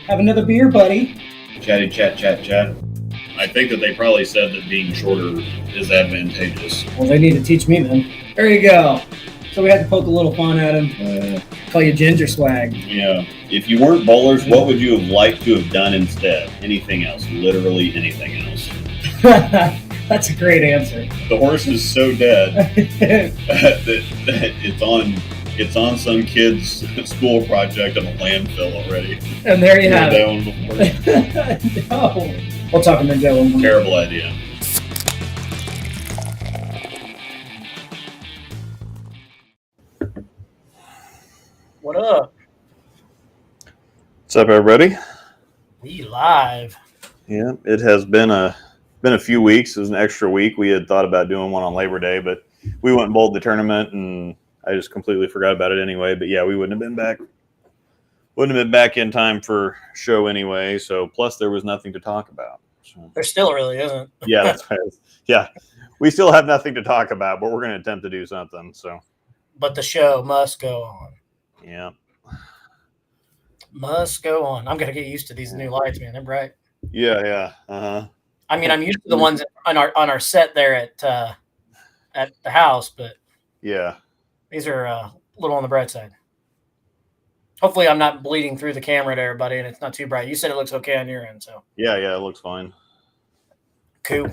Have another beer, buddy. Chatty chat. I think that they probably said that being shorter is advantageous. Well, they need to teach me then. There you go. So we had to poke a little fun at him. Call you Ginger Swag. Yeah. If you weren't bowlers, what would you have liked to have done instead? Anything else. Literally anything else. That's a great answer. The horse is so dead that it's on some kid's school project on a landfill already. And there you have it. No. We'll talk about that one more. Terrible idea. What up? What's up, everybody? We live. Yeah, it has been a few weeks. It was an extra week. We had thought about doing one on Labor Day, but we went and bowled the tournament, and I just completely forgot about it anyway. But yeah, we wouldn't have been back. Wouldn't have been back in time for show anyway. So plus there was nothing to talk about. So, There still really isn't. yeah, that's right. Yeah, we still have nothing to talk about, but we're going to attempt to do something. So, But the show must go on. yeah, Must go on. I'm gonna get used to these new lights, man. They're bright. yeah. I mean, I'm used to the ones on our set there at the house, but Yeah. these are a little on the bright side. Hopefully, I'm not bleeding through the camera to everybody, and it's not too bright. You said it looks okay on your end, so Yeah, it looks fine. cool.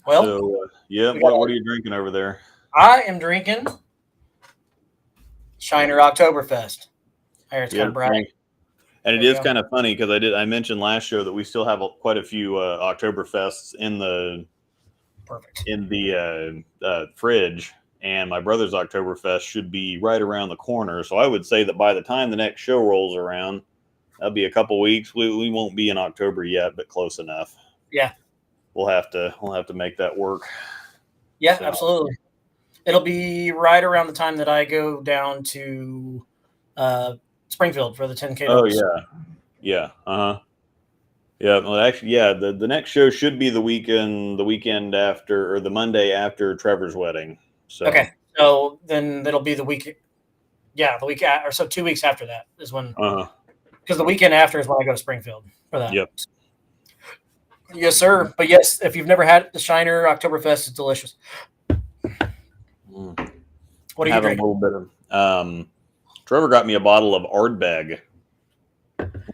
Well, So, yeah, we got- what are you drinking over there? I am drinking Shiner Oktoberfest. I hear it's kind of bright. And it There you is go. kind of funny because I mentioned last show that we still have quite a few Oktoberfests in the Perfect. fridge, and my brother's Oktoberfest should be right around the corner. So I would say that by the time the next show rolls around, that'll be a couple weeks. We won't be in October yet, but close enough. Yeah. We'll have to make that work. Yeah, So- absolutely. It'll be right around the time that I go down to Springfield for the 10K. Oh yeah. Yeah, well, actually, yeah. The next show should be the weekend after, or the Monday after Trevor's wedding. So Okay, so then it'll be the week. Yeah, the week or so 2 weeks after that is when, because the weekend after is when I go to Springfield for that. Yep. Yes, sir. But yes, if you've never had the Shiner Oktoberfest, it's delicious. What are you Have a drinking? little bit of. Trevor got me a bottle of Ardbeg,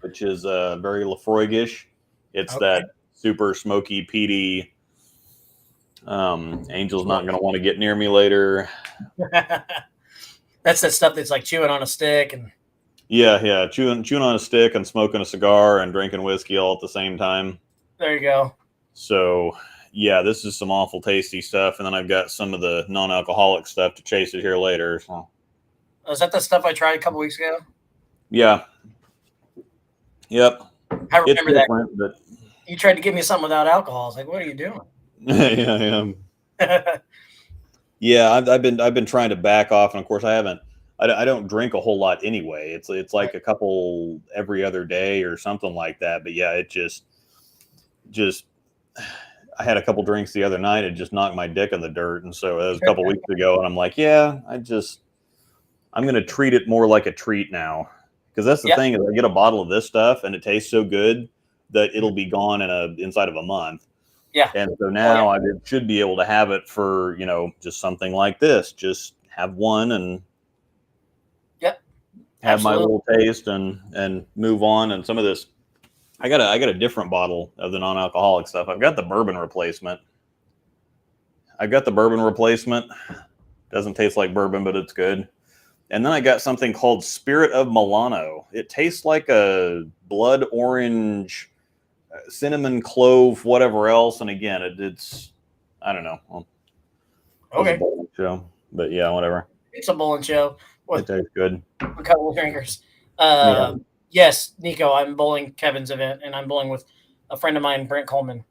which is very Lafroigish. It's Okay. that super smoky, peaty. Angel's not going to want to get near me later. That's that stuff that's like chewing on a stick and Yeah, chewing on a stick and smoking a cigar and drinking whiskey all at the same time. there you go. So yeah, this is some awful tasty stuff, and then I've got some of the non-alcoholic stuff to chase it here later. So Is that the stuff I tried a couple weeks ago? yeah, yep. I It's remember that. different, but You tried to give me something without alcohol. I was like, what are you doing? yeah. I've been trying to back off, and of course I don't drink a whole lot anyway. It's like a couple every other day or something like that. But yeah, it just I had a couple drinks the other night. It just knocked my dick in the dirt, and so that was a couple weeks ago. And I'm like, yeah, I'm going to treat it more like a treat now, because that's the thing is I get a bottle of this stuff and it tastes so good that it'll be gone inside of a month. Yeah. And so now I should be able to have it for, just something like this. Just have one and have my little taste and move on. And some of this, I got a different bottle of the non-alcoholic stuff. I've got the bourbon replacement. Doesn't taste like bourbon, but it's good. And then I got something called Spirit of Milano. It tastes like a blood orange, cinnamon clove, whatever else. And again, it's I don't know. Well, Okay. it's a bowling show, but yeah, whatever. It's a bowling show It with tastes good. a couple of drinkers. Yeah. Yes, Nico, I'm bowling Kevin's event, and I'm bowling with a friend of mine, Brent Coleman.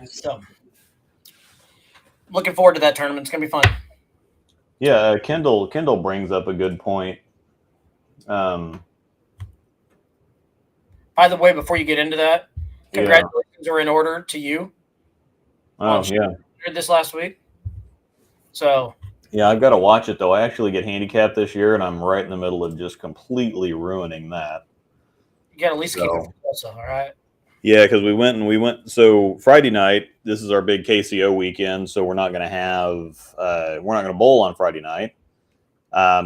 So, looking forward to that tournament. It's going to be fun. Yeah, Kendall brings up a good point. By the way, before you get into that, congratulations are in order to you. Oh, yeah. This last week. So, Yeah, I've got to watch it though. I actually get handicapped this year, and I'm right in the middle of just completely ruining that. You got to at least keep it also, all right? Yeah, because we went. So Friday night, this is our big KCO weekend, so we're not going to bowl on Friday night.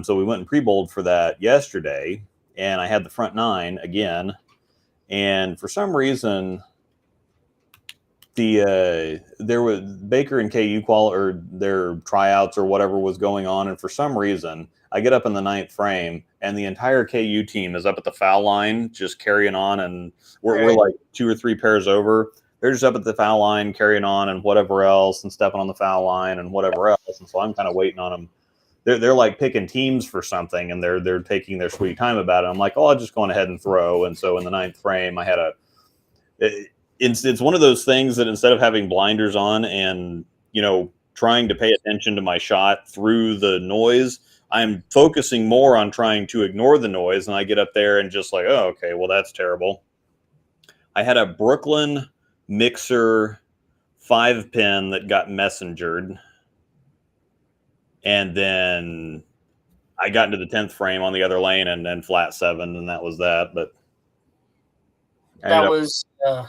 So we went and pre-bowled for that yesterday, and I had the front nine again, and for some reason, there was Baker and KU or their tryouts or whatever was going on, and for some reason I get up in the ninth frame and the entire KU team is up at the foul line just carrying on, and we're like 2 or 3 pairs over. They're just up at the foul line carrying on and whatever else, and stepping on the foul line and whatever else, and so I'm kind of waiting on them. They're like picking teams for something, and they're taking their sweet time about it. I'm like, oh, I'll just go ahead and throw. And so in the ninth frame I had it's one of those things that instead of having blinders on and, trying to pay attention to my shot through the noise, I'm focusing more on trying to ignore the noise. And I get up there and just like, oh, okay, well, that's terrible. I had a Brooklyn mixer 5-pin that got messengered. And then I got into the 10th frame on the other lane and then flat 7, and that was that. But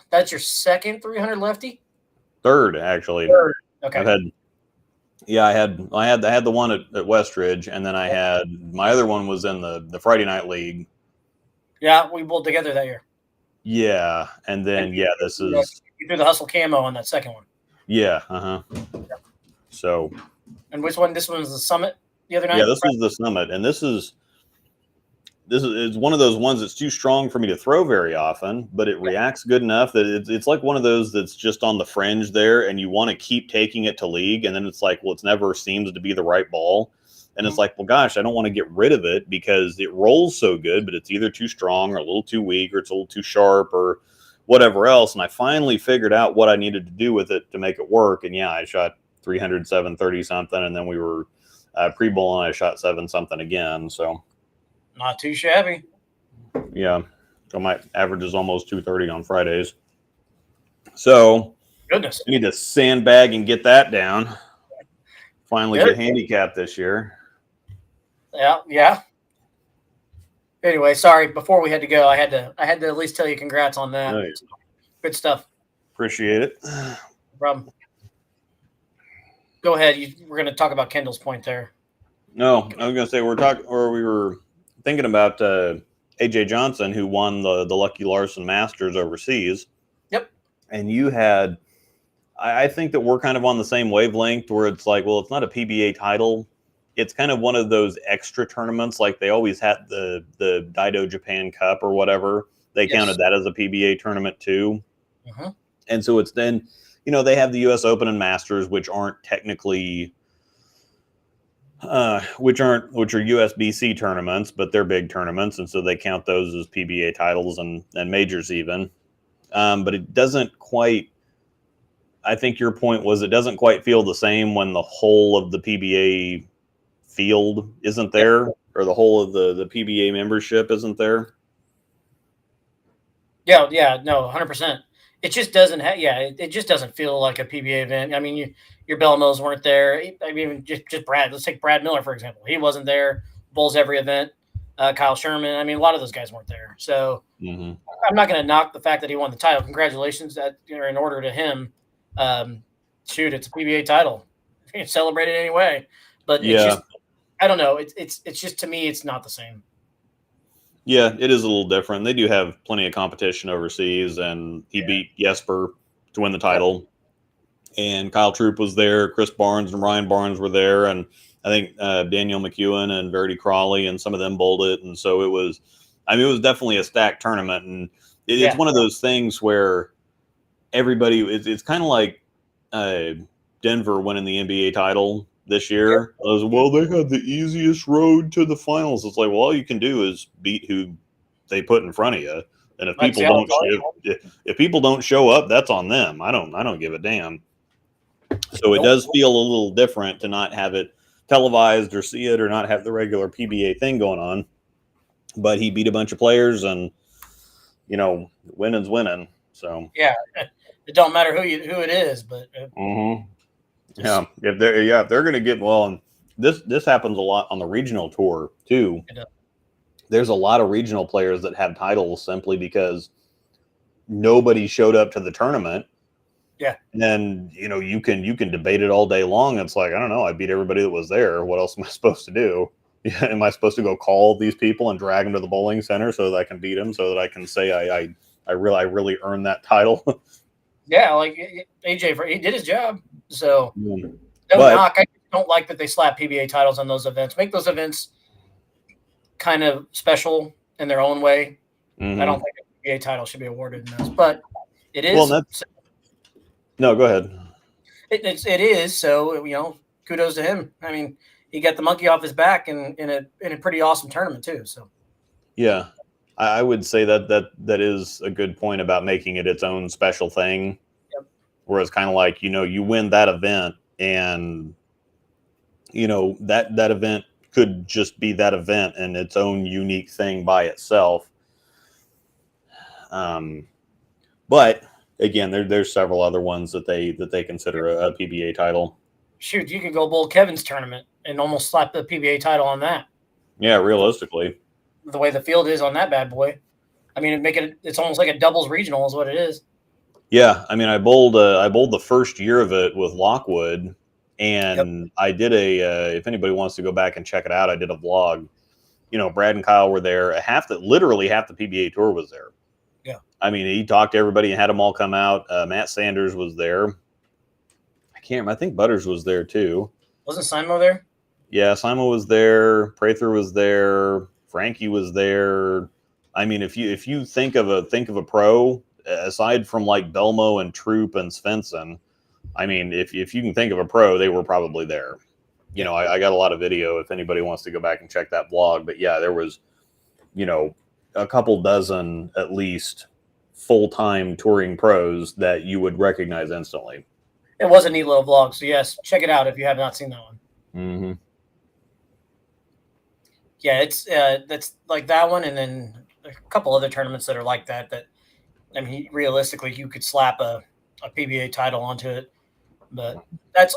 that's your second 300 lefty? Third, actually. Third. Okay. I had the one at Westridge, and then I had my other one was in the Friday night league. Yeah, we bowled together that year. Yeah, and then this is you threw the hustle camo on that second one. Yeah, Yep. So. And which one? This one was the Summit the other night. Yeah, this was the Summit, and this is one of those ones that's too strong for me to throw very often, but it reacts good enough that it's like one of those that's just on the fringe there, and you want to keep taking it to league, and then it's like, well, it never seems to be the right ball, and it's like, well, gosh, I don't want to get rid of it because it rolls so good, but it's either too strong or a little too weak, or it's a little too sharp or whatever else, and I finally figured out what I needed to do with it to make it work, and I shot 300, 730 something, and then we were pre-bowling, I shot 7 something again, so. Not too shabby. Yeah. So my average is almost 230 on Fridays. So goodness, I need to sandbag and get that down. Finally get handicapped this year. Yeah. Anyway, sorry. Before we had to go, I had to at least tell you congrats on that. Nice. Good stuff. Appreciate it. No problem. Go ahead. We're going to talk about Kendall's point there. No, I was going to say we were thinking about AJ Johnson, who won the Lucky Larson Masters overseas. Yep. And you had, I think that we're kind of on the same wavelength where it's like, well, it's not a PBA title. It's kind of one of those extra tournaments. Like they always had the Daido Japan Cup or whatever. They counted that as a PBA tournament too. Uh-huh. And so it's then, they have the US Open and Masters, which aren't technically which are USBC tournaments, but they're big tournaments, and so they count those as PBA titles and majors even. But it doesn't quite. I think your point was it doesn't quite feel the same when the whole of the PBA field isn't there, or the whole of the PBA membership isn't there. Yeah, no, 100%. It just doesn't have. Yeah, it just doesn't feel like a PBA event. I mean, your Belmos weren't there. I mean, just Brad. Let's take Brad Miller for example. He wasn't there. Bowls every event. Kyle Sherman. I mean, a lot of those guys weren't there. So I'm not going to knock the fact that he won the title. Congratulations. That in order to him. Shoot, it's a PBA title. You can celebrate it anyway. But it's just, I don't know. It's just, to me, it's not the same. Yeah, it is a little different. They do have plenty of competition overseas, and he beat Jesper to win the title. And Kyle Troop was there. Chris Barnes and Ryan Barnes were there. And I think Daniel McEwen and Verity Crawley and some of them bowled it. And so it was definitely a stacked tournament. And it's one of those things where everybody, it's kind of like Denver winning the NBA title this year. Well, they had the easiest road to the finals. It's like, well, all you can do is beat who they put in front of you. And if people don't show up, that's on them. I don't give a damn. So it does feel a little different to not have it televised or see it or not have the regular PBA thing going on. But he beat a bunch of players, and winning's winning. So yeah, it don't matter who it is, but yeah, if they're going to get this happens a lot on the regional tour too. There's a lot of regional players that have titles simply because nobody showed up to the tournament. Yeah. And then, you can debate it all day long. It's like, I don't know, I beat everybody that was there. What else am I supposed to do? Am I supposed to go call these people and drag them to the bowling center so that I can beat them, so that I can say I really earned that title? Yeah, like AJ, he did his job. So no But- knock. I don't like that they slap PBA titles on those events. Make those events kind of special in their own way. Mhm. I don't think a PBA title should be awarded in those, but it is. Well, no, go ahead. It is. So kudos to him. I mean, he got the monkey off his back in a pretty awesome tournament too. So Yeah, I would say that is a good point about making it its own special thing. Yep. Whereas kind of like, you win that event, and that event could just be that event and its own unique thing by itself. But again, there's several other ones that they consider a PBA title. Shoot, you could go bowl Kevin's tournament and almost slap the PBA title on that. Yeah, realistically. The way the field is on that bad boy. I mean, it's almost like a doubles regional is what it is. Yeah, I mean, I bowled the first year of it with Lockwood, and I did if anybody wants to go back and check it out, I did a vlog. Brad and Kyle were there. Literally half the PBA tour was there. Yeah. I mean, he talked to everybody and had them all come out. Matt Sanders was there. I can't remember. I think Butters was there too. Wasn't Simo there? Yeah, Simon was there. Prather was there. Frankie was there. I mean, if you think of a pro, aside from like Belmo and Troop and Svensson, I mean, if you can think of a pro, they were probably there. I got a lot of video if anybody wants to go back and check that vlog. But yeah, there was, a couple dozen at least full-time touring pros that you would recognize instantly. It was a neat little vlog. So yes, check it out if you have not seen that one. Mm-hmm. Yeah, it's that's like that one, and then a couple other tournaments that are like that. That I mean, realistically, you could slap a PBA title onto it, but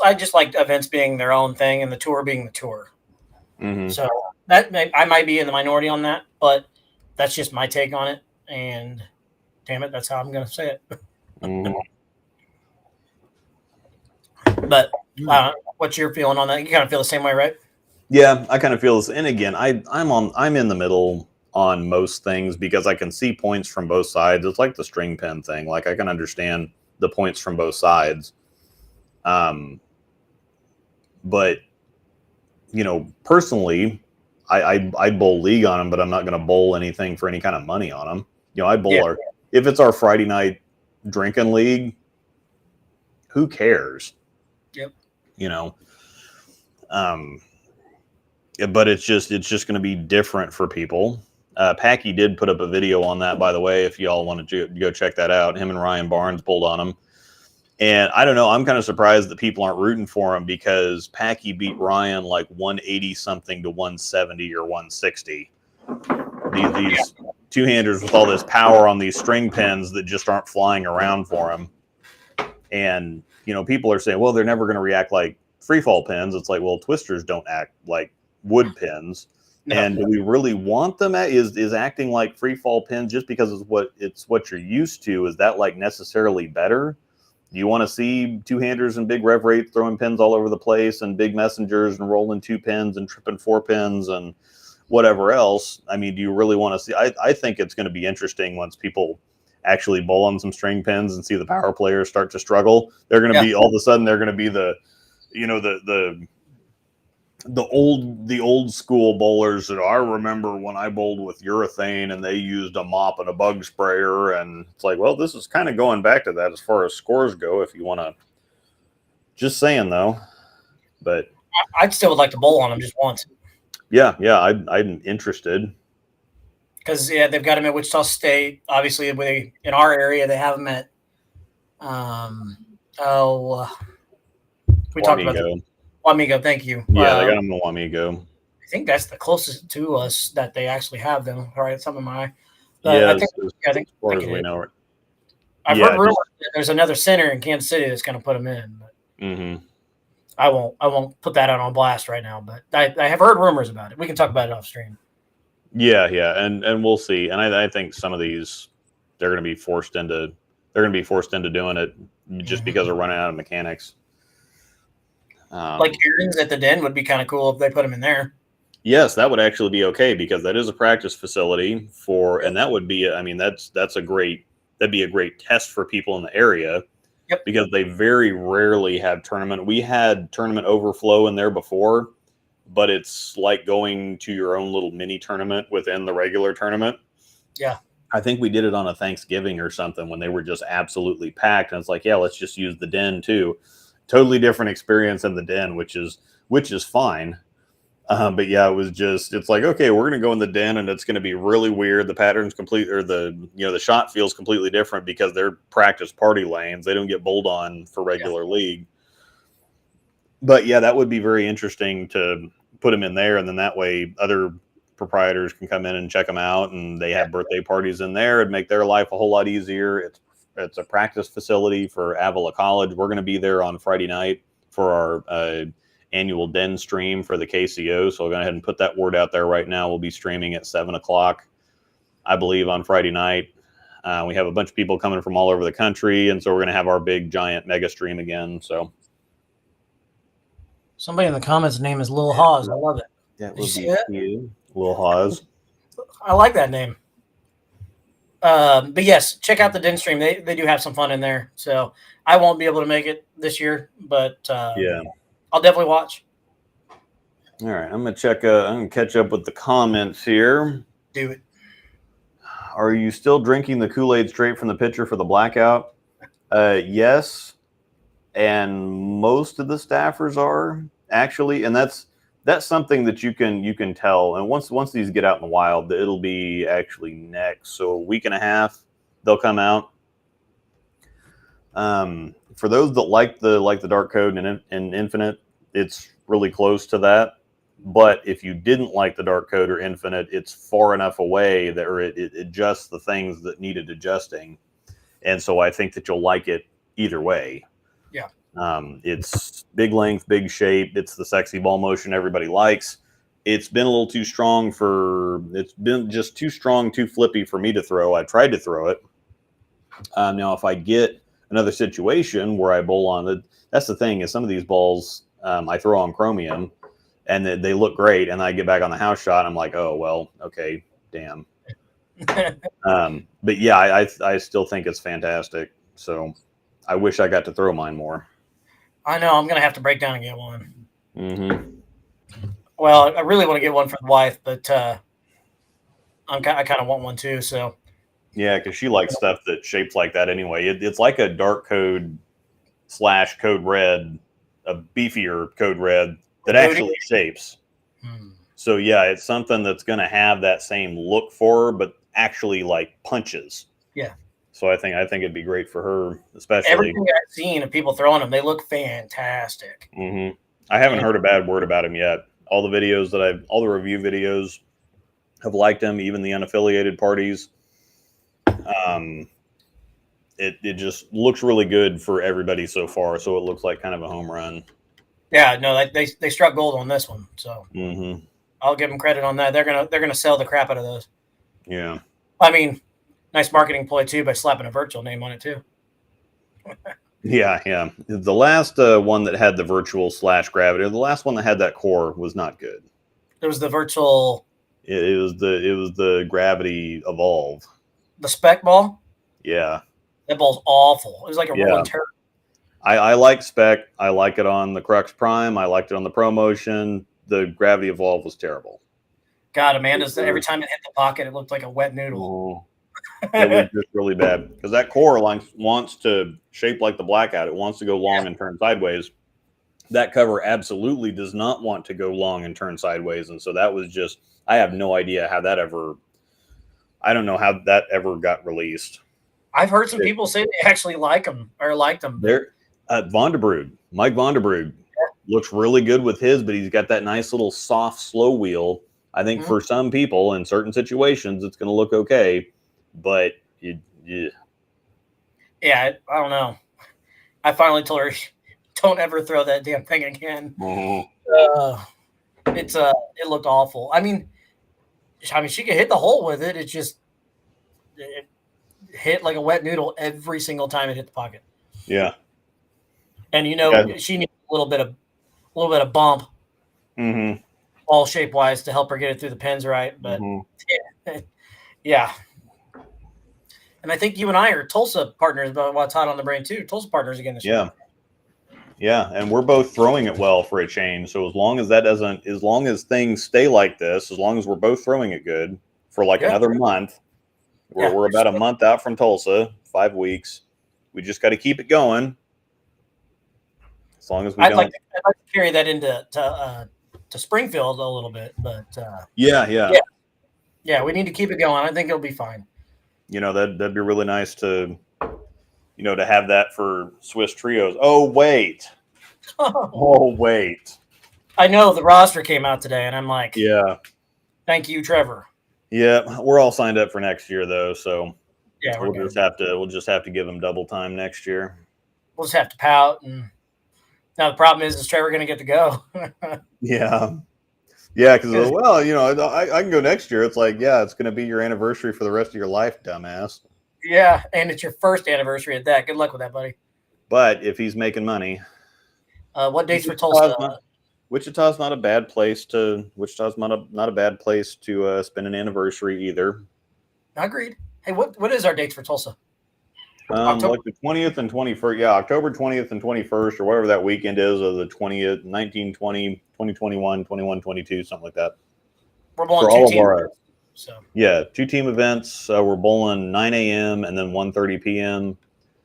I just like events being their own thing and the tour being the tour. Mm-hmm. So I might be in the minority on that, but that's just my take on it. And damn it, that's how I'm going to say it. Mm-hmm. But what's your feeling on that? You kind of feel the same way, right? Yeah, I kind of feel this. And again, I'm in the middle on most things because I can see points from both sides. It's like the string pin thing. Like I can understand the points from both sides. But personally, I'd bowl league on them, but I'm not going to bowl anything for any kind of money on them. I'd bowl if it's our Friday night drinking league, who cares? Yep. But it's just going to be different for people. Packy did put up a video on that, by the way, if y'all want to go check that out. Him and Ryan Barnes bowled on him. And I don't know, I'm kind of surprised that people aren't rooting for him because Packy beat Ryan like 180 something to 170 or 160. These two-handers with all this power on these string pins that just aren't flying around for him. And, people are saying, well, they're never going to react like free fall pins. It's like, well, twisters don't act like wood pins. No. And do we really want them is acting like free fall pins just because it's what you're used to? Is that like necessarily better? Do you want to see two-handers and big rev rates throwing pins all over the place and big messengers and rolling 2 pins and tripping 4 pins and whatever else? I mean, do you really want to see? I think it's going to be interesting once people actually bowl on some string pins and see the power players start to struggle. They're going to be all of a sudden they're going to be the old school bowlers that I remember when I bowled with urethane and they used a mop and a bug sprayer. And it's like, well, this is kind of going back to that as far as scores go, if you want to. Just saying, though. But I'd still would like to bowl on them just once. Yeah, I'm interested. Because they've got them at Wichita State. Obviously, in our area they have them at we talked about that. Wamego, thank you. Yeah, they got them in Wamego. I think that's the closest to us that they actually have them. All right, something in my eye. I think as far as we know it. I've heard rumors that there's another center in Kansas City that's going to put them in. Mm-hmm. I won't put that out on blast right now, but I have heard rumors about it. We can talk about it off stream. Yeah, and we'll see. And I think some of these they're going to be forced into doing it just because they're running out of mechanics. Like Aaron's at the Den would be kind of cool if they put him in there. Yes, that would actually be okay because that is a practice facility and that would be, I mean, that'd be a great test for people in the area. Yep. Because they very rarely have tournament. We had tournament overflow in there before, but it's like going to your own little mini tournament within the regular tournament. Yeah. I think we did it on a Thanksgiving or something when they were just absolutely packed. And it's like, yeah, let's just use the Den too. Totally different experience in the Den, which is fine. But yeah, it's like, okay, we're going to go in the Den and it's going to be really weird. The pattern's the shot feels completely different because they're practice party lanes. They don't get bowled on for regular league. But yeah, that would be very interesting to put them in there. And then that way other proprietors can come in and check them out and they have birthday parties in there and make their life a whole lot easier. It's a practice facility for Avila College. We're going to be there on Friday night for our, annual Den stream for the KCO. So I'll go ahead and put that word out there right now. We'll be streaming at 7:00, I believe, on Friday night. We have a bunch of people coming from all over the country. And so we're going to have our big giant mega stream again. So somebody in the comments name is Lil Hawes. I love it. That would be you, Lil Hawes. I like that name. But yes, check out the Den stream. They do have some fun in there. So I won't be able to make it this year, but yeah. I'll definitely watch. All right, I'm gonna catch up with the comments here. Do it. Are you still drinking the Kool-Aid straight from the pitcher for the blackout? Yes, and most of the staffers are actually, and that's something that you can tell. And once these get out in the wild, it'll be actually next. So a week and a half, they'll come out. For those that like the dark code and infinite, it's really close to that. But if you didn't like the dark code or infinite, it's far enough away that it adjusts the things that needed adjusting. And so I think that you'll like it either way. Yeah. It's big length, big shape. It's the sexy ball motion everybody likes. It's been a little too strong it's been just too strong, too flippy for me to throw. I tried to throw it. Now, if I get another situation where I bowl on it, that's the thing is some of these balls I throw on chromium and they look great. And I get back on the house shot. And I'm like, oh, well, okay, damn. But yeah, I still think it's fantastic. So I wish I got to throw mine more. I know. I'm going to have to break down and get one. Mm-hmm. Well, I really want to get one for the wife, but I kind of want one too. So yeah, because she likes stuff that's shaped like that anyway. It's like a dark code / code red, a beefier code red that actually shapes. So yeah, it's something that's going to have that same look for her, but actually like punches. Yeah. So I think it'd be great for her, especially. Everything I've seen of people throwing them, they look fantastic. Mm-hmm. I haven't heard a bad word about him yet. All the review videos have liked him, even the unaffiliated parties. It just looks really good for everybody so far. So it looks like kind of a home run. Yeah, no, they struck gold on this one. So I'll give them credit on that. They're gonna sell the crap out of those. Yeah. I mean, nice marketing ploy too by slapping a virtual name on it too. Yeah. The last one that had the virtual / gravity, or the last one that had that core was not good. It was the virtual. It was the gravity evolve. The spec ball. Yeah. That ball's awful. It was like a rolling turd. I like spec. I like it on the Crux Prime. I liked it on the ProMotion. The gravity evolve was terrible. God, Amanda's every time it hit the pocket, it looked like a wet noodle. It was just really bad because that core wants to shape like the blackout. It wants to go long and turn sideways. That cover absolutely does not want to go long and turn sideways. And so that was just, I have no idea how that I don't know how that ever got released. I've heard some people say they actually like them or liked them. There, Mike Vonderbrug looks really good with his, but he's got that nice little soft, slow wheel. I think for some people in certain situations, it's going to look okay, but yeah, I don't know. I finally told don't ever throw that damn thing again. It looked awful. I mean, she could hit the hole with it. It hit like a wet noodle every single time it hit the pocket. Yeah. And she needs a little bit of bump, ball shape wise, to help her get it through the pins right. But yeah. And I think you and I are Tulsa partners, but what's hot on the brain too. Tulsa partners again this year. Yeah, and we're both throwing it well for a change. So as long as things stay like this, as long as we're both throwing it good for like another month, we're about a month out from Tulsa, 5 weeks. We just got to keep it going. As long as we I'd like to carry that into to Springfield a little bit, but yeah, we need to keep it going. I think it'll be fine. That'd be really nice to have that for Swiss trios. Oh wait. I know the roster came out today, and I'm like, yeah. Thank you, Trevor. Yeah, we're all signed up for next year though, so yeah, we'll just have to give them double time next year. We'll just have to pout, and now the problem is Trevor going to get to go? Yeah, because I can go next year. It's like, it's going to be your anniversary for the rest of your life, dumbass. Yeah, and it's your first anniversary at that. Good luck with that, buddy. But if he's making money, what dates for Tulsa? Wichita's not a bad place to. Wichita's not a bad place to spend an anniversary either. Agreed. Hey, what is our dates for Tulsa? Like the 20th and 21st. Yeah, October 20th and 21st, or whatever that weekend is, of the 20th, 19, 20, 2021, 21, 22, something like that. We're bowling two teams. So yeah, 2 team events. We're bowling 9 a.m. and then 1:30 p.m.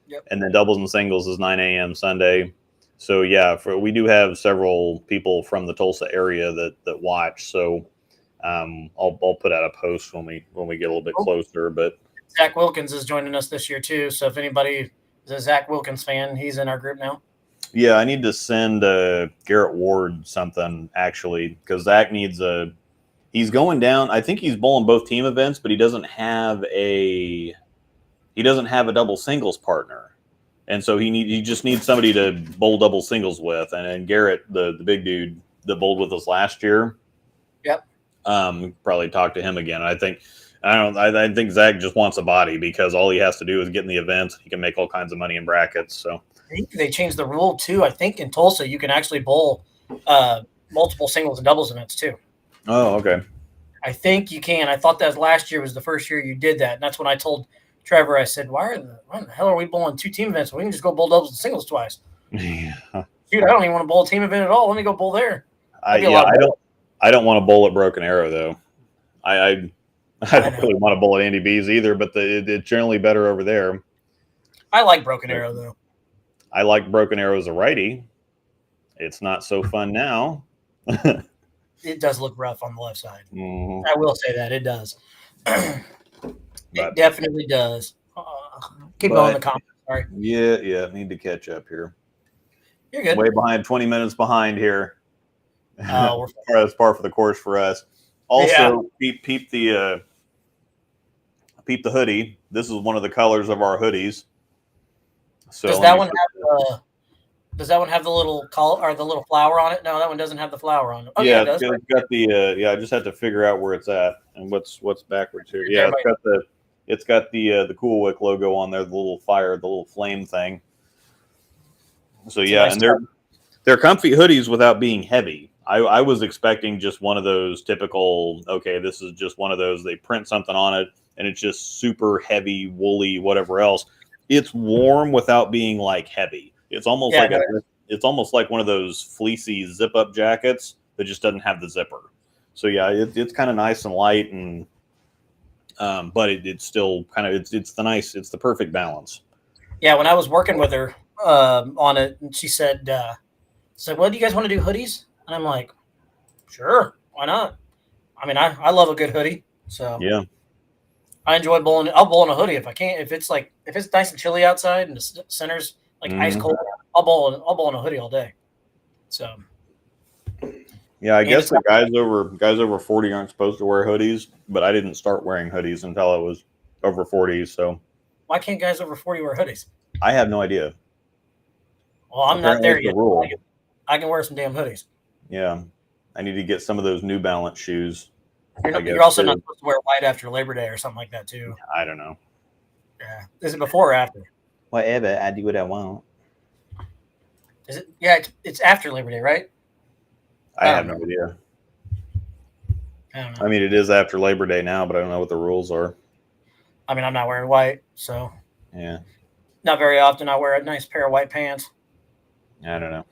Yep. And then doubles and singles is 9 a.m. Sunday. So yeah, we do have several people from the Tulsa area that watch. So I'll put out a post when we get a little bit closer. But Zach Wilkins is joining us this year too. So if anybody is a Zach Wilkins fan, he's in our group now. Yeah, I need to send Garrett Ward something actually, because Zach needs he's going down. I think he's bowling both team events, but he doesn't have a double singles partner. And so he just needs somebody to bowl double singles with. And Garrett, the big dude that bowled with us last year. Yep. Probably talk to him again. I think Zach just wants a body, because all he has to do is get in the events. He can make all kinds of money in brackets. So I think they changed the rule too. I think in Tulsa you can actually bowl multiple singles and doubles events too. Oh, okay. I think you can. I thought that last year was the first year you did that. And that's when I told Trevor, I said, why the hell are we bowling 2 team events? We can just go bowl doubles and singles twice. Yeah. Dude, I don't even want to bowl a team event at all. Let me go bowl there. I don't want to bowl at Broken Arrow though. I don't really want to bowl at Andy B's either, but it's generally better over there. I like Broken Arrow though. I like Broken Arrow as a righty. It's not so fun now. It does look rough on the left side. Mm-hmm. I will say that it does. It definitely does. Keep going in the comments. Sorry. Yeah. Need to catch up here. You're good. Way behind, 20 minutes behind here. We're That's par for the course for us. Also, peep the hoodie. This is one of the colors of our hoodies. So does that one have the little collar or the little flower on it? No, that one doesn't have the flower on it. Oh, yeah, it does. It's got the I just had to figure out where it's at and what's backwards here. Yeah, it's got the Cool Wick logo on there, the little flame thing. So yeah, and they're comfy hoodies without being heavy. I was expecting just one of those typical, okay, this is just one of those, they print something on it and it's just super heavy, woolly, whatever else. It's warm without being like heavy. It's almost it's almost like one of those fleecy zip up jackets that just doesn't have the zipper. So yeah, it's kind of nice and light, and but it's still kind of it's the perfect balance. Yeah, when I was working with her on it, and she said, "Well, do you guys want to do hoodies?" And I'm like, "Sure, why not?" I mean, I love a good hoodie, so yeah, I enjoy bowling. I'll bowl in a hoodie if I can. If it's nice and chilly outside and the center's like ice cold, I'll bowl in a hoodie all day. So yeah, I guess the guys over 40 aren't supposed to wear hoodies, but I didn't start wearing hoodies until I was over 40. So why can't guys over 40 wear hoodies? I have no idea. Well, I'm not there Apparently it's yet. the rule. I can wear some damn hoodies. Yeah, I need to get some of those New Balance shoes. You're also not supposed to wear white after Labor Day or something like that too. I don't know. Yeah. Is it before or after? Whatever, I do what I want. Is it? Yeah, it's after Labor Day, right? I have no idea. I don't know. I mean, it is after Labor Day now, but I don't know what the rules are. I mean, I'm not wearing white, so Yeah, not very often I wear a nice pair of white pants. I don't know.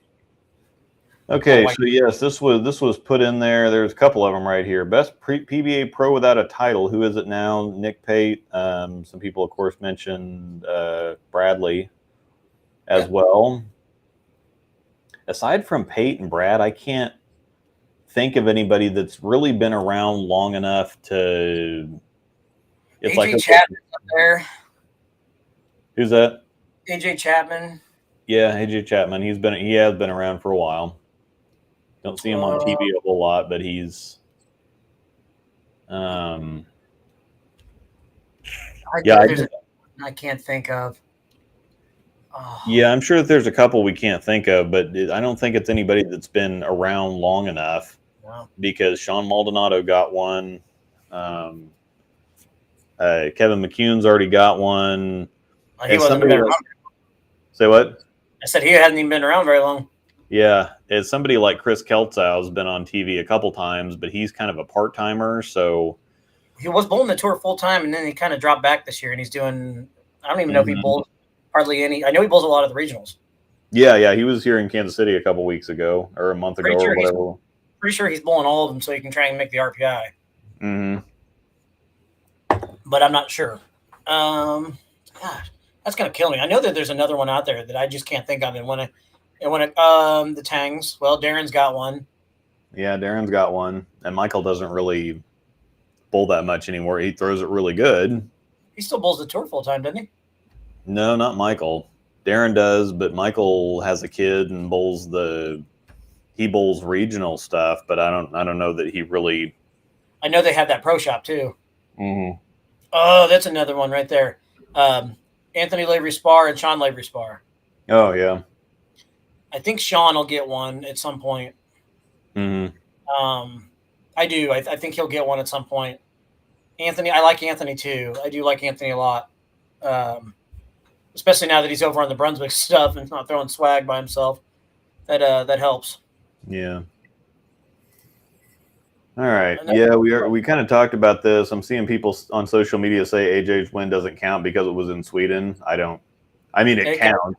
Okay, so yes, this was put in there. There's a couple of them right here. Best PBA pro without a title. Who is it now? Nick Pate. Some people, of course, mentioned Bradley as well. Aside from Pate and Brad, I can't think of anybody that's really been around long enough to. It's AJ Chapman's up there. Who's that? AJ Chapman. Yeah, AJ Chapman. He has been around for a while. Don't see him on TV a whole lot, but he's. I can't think of. Oh. Yeah, I'm sure that there's a couple we can't think of, but I don't think it's anybody that's been around long enough. No. Because Sean Maldonado got one. Kevin McCune's already got one. He wasn't been around. Say what? I said he hadn't even been around very long. Yeah, it's somebody like Chris Keltzow's been on TV a couple times, but he's kind of a part-timer, so... He was bowling the tour full-time, and then he kind of dropped back this year, and he's doing... I don't even know if he bowls hardly any... I know he bowls a lot of the regionals. Yeah, he was here in Kansas City a couple weeks ago, or a month ago, or whatever. Pretty sure he's bowling all of them so he can try and make the RPI. Mm-hmm. But I'm not sure. God, that's going to kill me. I know that there's another one out there that I just can't think of, the Tangs. Well, Darren's got one. Yeah, Darren's got one. And Michael doesn't really bowl that much anymore. He throws it really good. He still bowls the tour full time, doesn't he? No, not Michael. Darren does, but Michael has a kid and bowls regional stuff, but I don't know that he really. I know they have that pro shop too. Mm-hmm. Oh, that's another one right there. Anthony Lavery Spar and Sean Lavery Spar. Oh yeah. I think Sean will get one at some point. Mm-hmm. I do. I think he'll get one at some point. Anthony, I like Anthony too. I do like Anthony a lot. Especially now that he's over on the Brunswick stuff and not throwing swag by himself. That helps. Yeah. All right. Yeah, we kind of talked about this. I'm seeing people on social media say AJ's win doesn't count because it was in Sweden. It counts.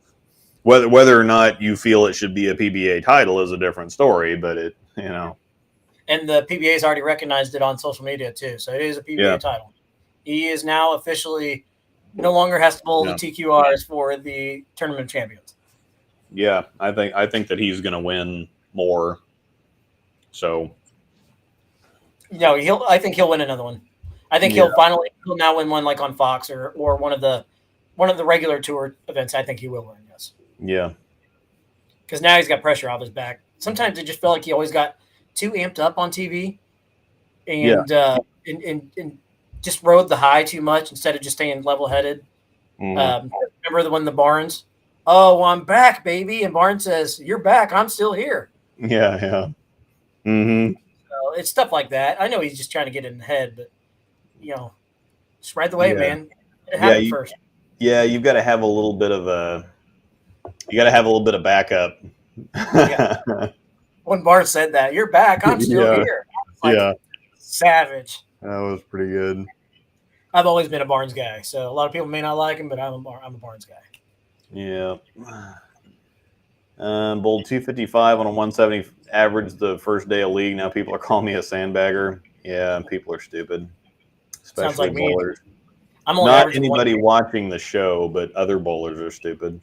Whether or not you feel it should be a PBA title is a different story, but it. And the PBA's already recognized it on social media too, so it is a PBA title. He is now officially no longer has to bowl the TQRs for the tournament champions. Yeah, I think that he's going to win more. So. No, I think he'll win another one. I think he'll now win one like on Fox or one of the regular tour events. I think he will win. Yes. Yeah. Because now he's got pressure off his back. Sometimes it just felt like he always got too amped up on TV, and just rode the high too much instead of just staying level-headed. Mm-hmm. Remember the Barnes? Oh, well, I'm back, baby. And Barnes says, "You're back. I'm still here." Yeah. Mm-hmm. So it's stuff like that. I know he's just trying to get in the head, but just ride the wave, man. It happened first. Yeah, you've got to have a little bit of backup. Yeah. When Barnes said that, "You're back. I'm still here." Savage. That was pretty good. I've always been a Barnes guy, so a lot of people may not like him, but I'm a Barnes guy. Yeah. Bowled 255 on a 170 average the first day of league. Now people are calling me a sandbagger. Yeah, people are stupid, especially Sounds like bowlers. Me. I'm only not anybody watching the show, but other bowlers are stupid.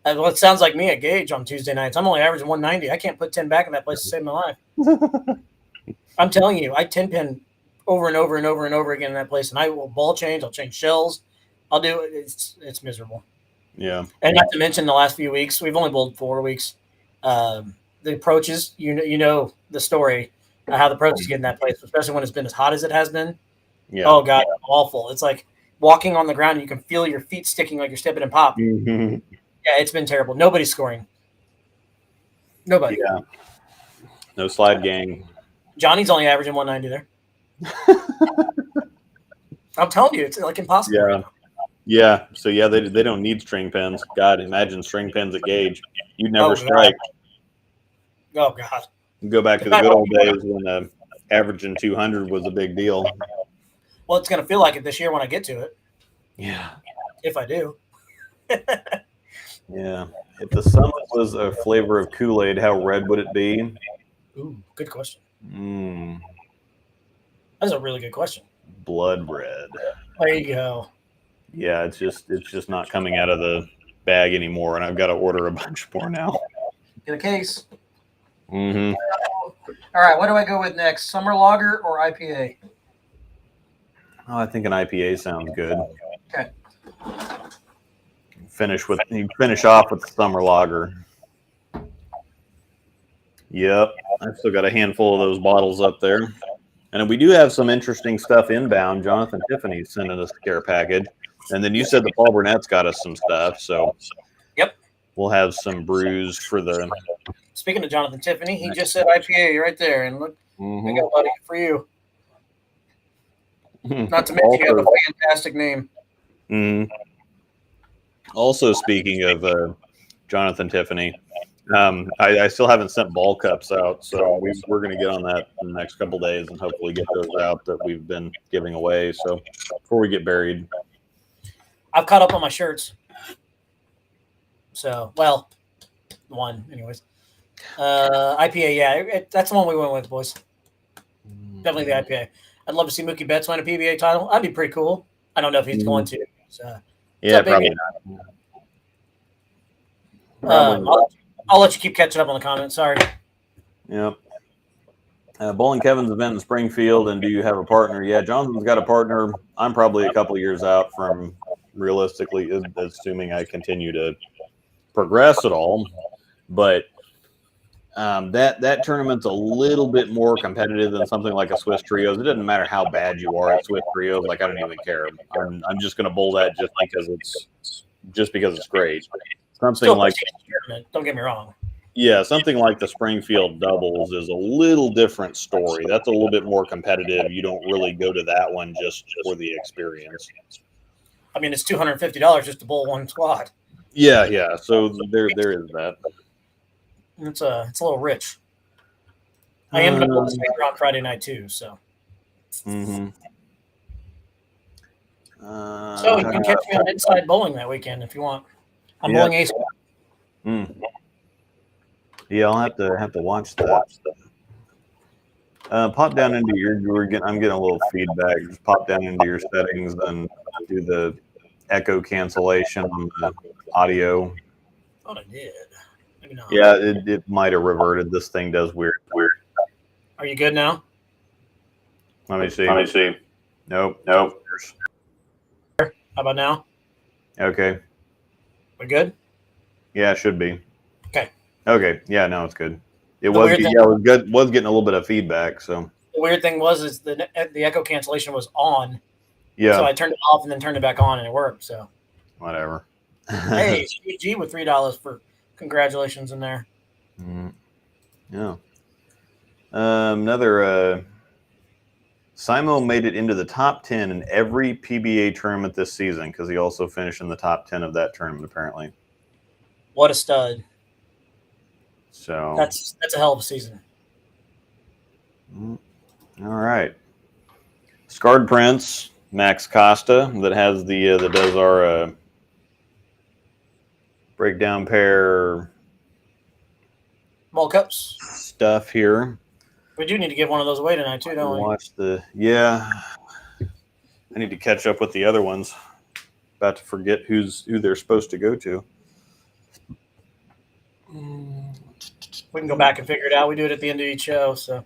Well, it sounds like me at Gage on Tuesday nights. I'm only averaging 190. I can't put 10 back in that place to save my life. I'm telling you, I 10 pin over and over and over and over again in that place, and I will ball change. I'll change shells. I'll do it. It's miserable. Yeah. And not to mention the last few weeks, we've only bowled 4 weeks. The approaches, you know the story, how the approaches get in that place, especially when it's been as hot as it has been. Yeah. Oh God, awful. It's like walking on the ground. You can feel your feet sticking like you're stepping in pop. Mm-hmm. Yeah, it's been terrible. Nobody's scoring. Nobody. Yeah. No slide gang. Johnny's only averaging 190 there. I'm telling you, it's like impossible. Yeah. Right now. Yeah. So yeah, they don't need string pins. God, imagine string pins at Gage. You'd never Oh, strike. Oh God. Go back to the good old days when averaging 200 was a big deal. Well, it's going to feel like it this year when I get to it. Yeah. If I do. Yeah. If the Summit was a flavor of Kool-Aid, how red would it be? Ooh, good question. Mm, That's a really good question. blood red. There you go. Yeah, it's just not coming out of the bag anymore, and I've got to order a bunch more now. Get a case. Mm-hmm. All right, what do I go with next? Summer lager or IPA? Oh, I think an IPA sounds good. Okay. Finish off with the summer lager. Yep, I've still got a handful of those bottles up there, and we do have some interesting stuff inbound. Jonathan Tiffany's sending us a care package, and then you said the Paul Burnett's got us some stuff, so Yep. We'll have some brews for the. Speaking of Jonathan Tiffany, he just said IPA right there, and look, I got a buddy for you. Not to mention you have a fantastic name. Mm-hmm. Also, speaking of Jonathan Tiffany, I still haven't sent ball cups out, so we're going to get on that in the next couple days and hopefully get those out that we've been giving away. So before we get buried, I've caught up on my shirts. So, well, one, anyways. IPA, yeah, that's the one we went with, boys. Definitely the IPA. I'd love to see Mookie Betts win a PBA title. That'd be pretty cool. I don't know if he's going to. So, yeah, probably not. I'll let you keep catching up on the comments. Sorry. Yep. Bowling Kevin's event in Springfield, and do you have a partner? Yeah, Jonathan's got a partner. I'm probably a couple of years out from realistically, assuming I continue to progress at all. But that tournament's a little bit more competitive than something like a Swiss Trios. It doesn't matter how bad you are at Swiss Trios. Like, I don't even care. I'm just going to bowl that just because it's great. Something Still like, don't get me wrong. yeah, something like the Springfield doubles is a little different story. That's a little bit more competitive. You don't really go to that one just for the experience. I mean, it's $250 just to bowl one squad. Yeah. So there is that. It's a little rich. I am going to bowl on Friday night too, so. Mm-hmm. So you can catch me on Inside Bowling that weekend if you want. I'm bowling ace. Yeah, I'll have to watch that. Pop down into I'm getting a little feedback. Just pop down into your settings and do the echo cancellation on the audio. I thought I did. Maybe not. Yeah, it might have reverted. This thing does weird. Are you good now? Let me see. Nope. How about now? Okay. We're good? Yeah, it should be. Okay. Yeah, no, it's good. It was good. Was getting a little bit of feedback. So the weird thing is the echo cancellation was on. Yeah. So I turned it off and then turned it back on, and it worked. So whatever. Hey, CG with $3 for congratulations in there. Yeah. Another. Simo made it into the top 10 in every PBA tournament this season because he also finished in the top 10 of that tournament, apparently. What a stud. So that's a hell of a season. All right. Scarred Prince, Max Costa, that has that does our breakdown pair Mall cups stuff here. We do need to give one of those away tonight too, don't we? I need to catch up with the other ones. About to forget who they're supposed to go to. We can go back and figure it out. We do it at the end of each show. So,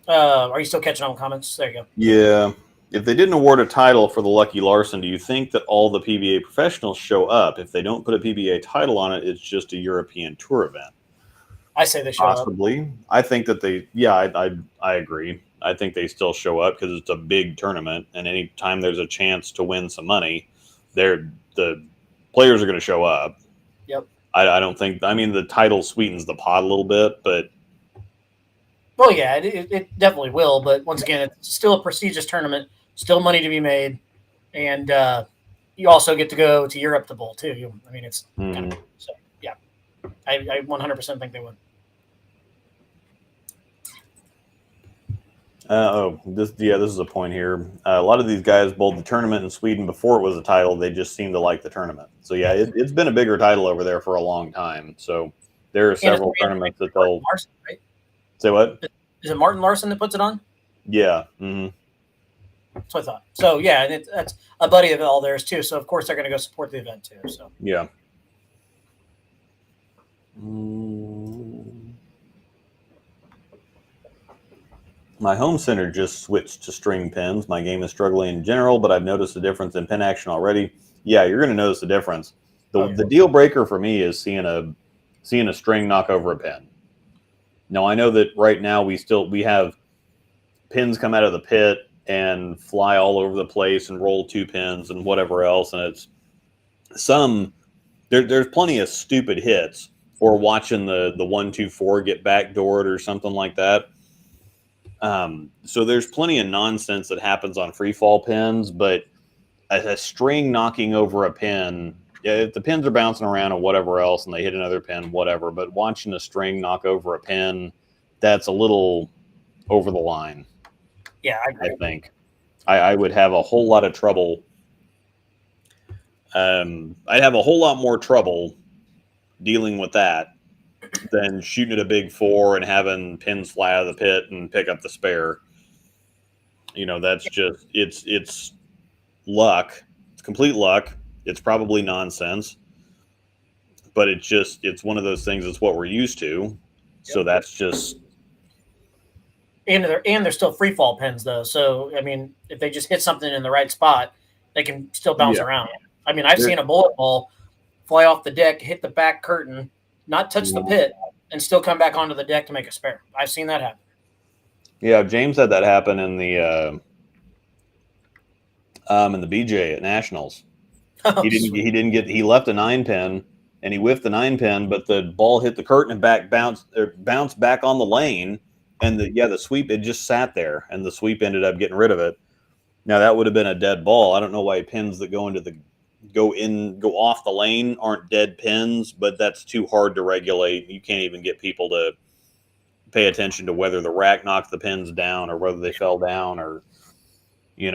are you still catching on comments? There you go. Yeah. If they didn't award a title for the Lucky Larson, do you think that all the PBA professionals show up? If they don't put a PBA title on it, it's just a European Tour event. I say they show Possibly. up. I think that I agree. I think they still show up because it's a big tournament, and anytime there's a chance to win some money, the players are going to show up. Yep. I don't think. I mean, the title sweetens the pot a little bit, but Well, yeah, it definitely will. But once again, it's still a prestigious tournament, still money to be made, and you also get to go to Europe to bowl too. I mean, it's kind of so. Yeah, I 100% think they would. This is a point here. A lot of these guys bowled the tournament in Sweden before it was a title. They just seem to like the tournament. So yeah, it's been a bigger title over there for a long time. So there are several tournaments that they'll Larson, right? Say what? Is it Martin Larson that puts it on? Yeah. That's what I thought. So yeah, and that's a buddy of all theirs too. So of course they're going to go support the event too. So yeah. My home center just switched to string pins. My game is struggling in general, but I've noticed a difference in pin action already. Yeah, you're going to notice a difference. The deal breaker for me is seeing a string knock over a pin. Now I know that right now we have pins come out of the pit and fly all over the place and roll 2 pins and whatever else, and it's there's plenty of stupid hits or watching the 1-2-4 get backdoored or something like that. So there's plenty of nonsense that happens on free fall pins, but a string knocking over a pin, if the pins are bouncing around or whatever else and they hit another pin, whatever, but watching a string knock over a pin, that's a little over the line. Yeah, I think I would have a whole lot of trouble. I'd have a whole lot more trouble dealing with that than shooting at a big 4 and having pins fly out of the pit and pick up the spare. That's just it's luck. It's complete luck. It's probably nonsense, but it's one of those things. It's what we're used to. So that's just. And they're still free fall pins though. So I mean, if they just hit something in the right spot, they can still bounce around. I mean, I've seen a bullet ball fly off the deck, hit the back curtain, not touch the pit, and still come back onto the deck to make a spare. I've seen that happen. Yeah, James had that happen in the BJ at Nationals. He left a 9-pin and he whiffed the 9-pin, but the ball hit the curtain and bounced back on the lane, and the sweep, it just sat there, and the sweep ended up getting rid of it. Now that would have been a dead ball. I don't know why pins that go off the lane aren't dead pins, but that's too hard to regulate. You can't even get people to pay attention to whether the rack knocked the pins down or whether they fell down or, I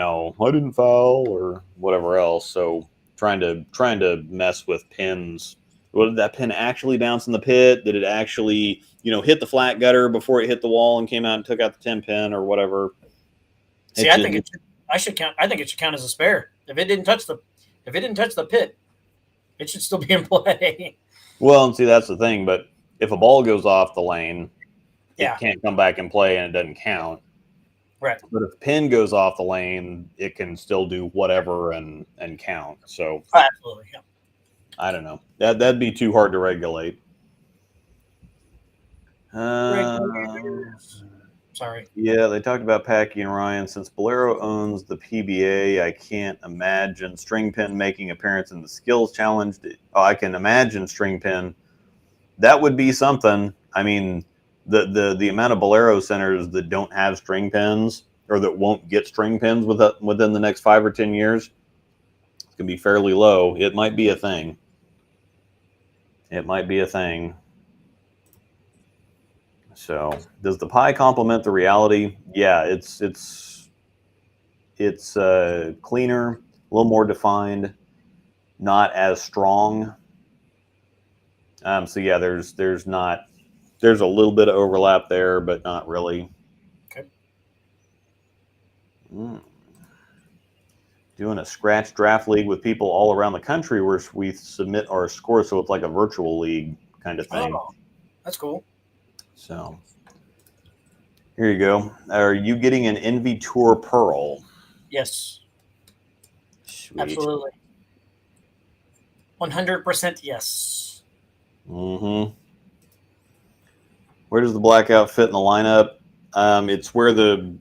didn't foul or whatever else. So trying to mess with pins. Well, did that pin actually bounce in the pit? Did it actually, hit the flat gutter before it hit the wall and came out and took out the 10-pin or whatever? See, I think it should count as a spare. If it didn't touch the pit, it should still be in play. Well, and see, that's the thing. But if a ball goes off the lane, it can't come back and play, and it doesn't count. Right. But if a pin goes off the lane, it can still do whatever and count. So absolutely, yeah. I don't know. That'd be too hard to regulate. Sorry. Yeah, they talked about Packy and Ryan. Since Bolero owns the PBA, I can't imagine string pin making appearance in the skills challenge. I can imagine string pin. That would be something. I mean, the amount of Bolero centers that don't have string pins or that won't get string pins within the next 5 or 10 years, it's going to be fairly low. It might be a thing. So, does the pie complement the reality? Yeah, it's cleaner, a little more defined, not as strong. So yeah, there's a little bit of overlap there, but not really. Okay. Doing a scratch draft league with people all around the country where we submit our scores, so it's like a virtual league kind of thing. Oh, that's cool. So here you go. Are you getting an Envy Tour Pearl? Yes. Sweet. Absolutely. 100% yes. Mm-hmm. Where does the blackout fit in the lineup? It's where the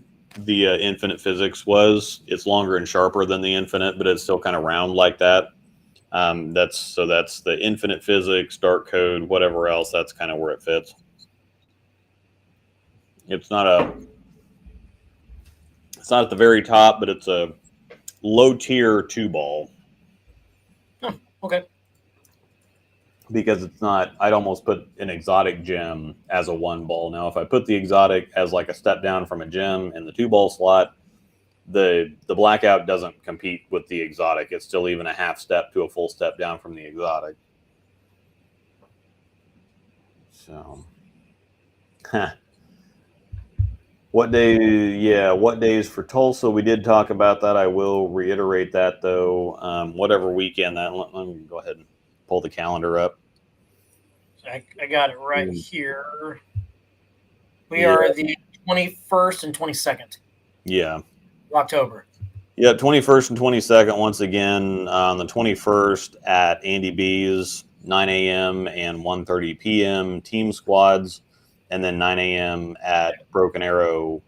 Infinite Physics was. It's longer and sharper than the Infinite, but it's still kind of round like that. That's the infinite physics, dark code, whatever else. That's kind of where it fits. It's not at the very top, but it's a low tier 2-ball. Oh, okay. Because it's not, I'd almost put an exotic gem as a 1-ball. Now, if I put the exotic as like a step down from a gem in the 2-ball slot, the blackout doesn't compete with the exotic. It's still even a half step to a full step down from the exotic. So, what days for Tulsa? We did talk about that. I will reiterate that though. Whatever weekend that. Let me go ahead and pull the calendar up. I got it right here. We are the 21st and 22nd. Yeah. October. Yeah, 21st and 22nd once again. On the 21st at Andy B's, 9 a.m. and 1:30 p.m. team squads, and then 9 a.m. at Broken Arrow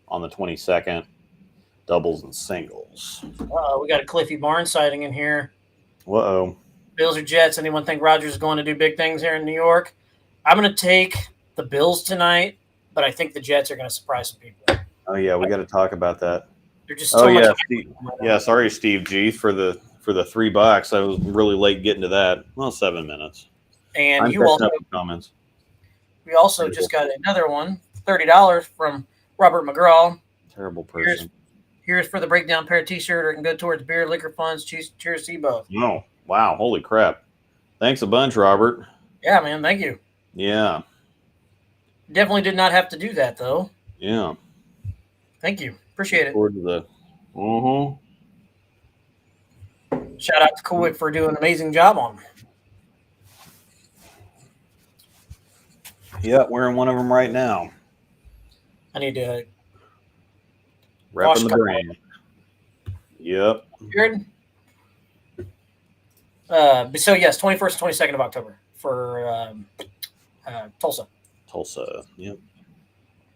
on the 22nd, doubles and singles. We got a Cliffy Barnes sighting in here. Uh-oh. Bills or Jets? Anyone think Rodgers is going to do big things here in New York? I'm going to take the Bills tonight, but I think the Jets are going to surprise some people. Oh yeah, we got to talk about that. They're just so much. Sorry, Steve G, for the $3. I was really late getting to that. Well, 7 minutes. And you also comments. We also just got another one, $30 from Robert McGraw. Terrible person. Here's for the Breakdown Pair T-shirt, or it can go towards beer, liquor funds. Cheers to you both. Oh, wow. Holy crap. Thanks a bunch, Robert. Yeah, man. Thank you. Yeah. Definitely did not have to do that, though. Yeah. Thank you. Appreciate it. Forward to the... Shout out to Kulik for doing an amazing job on them. Yeah, wearing one of them right now. I need to wrapping the brain. Yep. Good. So yes, 21st, 22nd of October for Tulsa. Tulsa. Yep.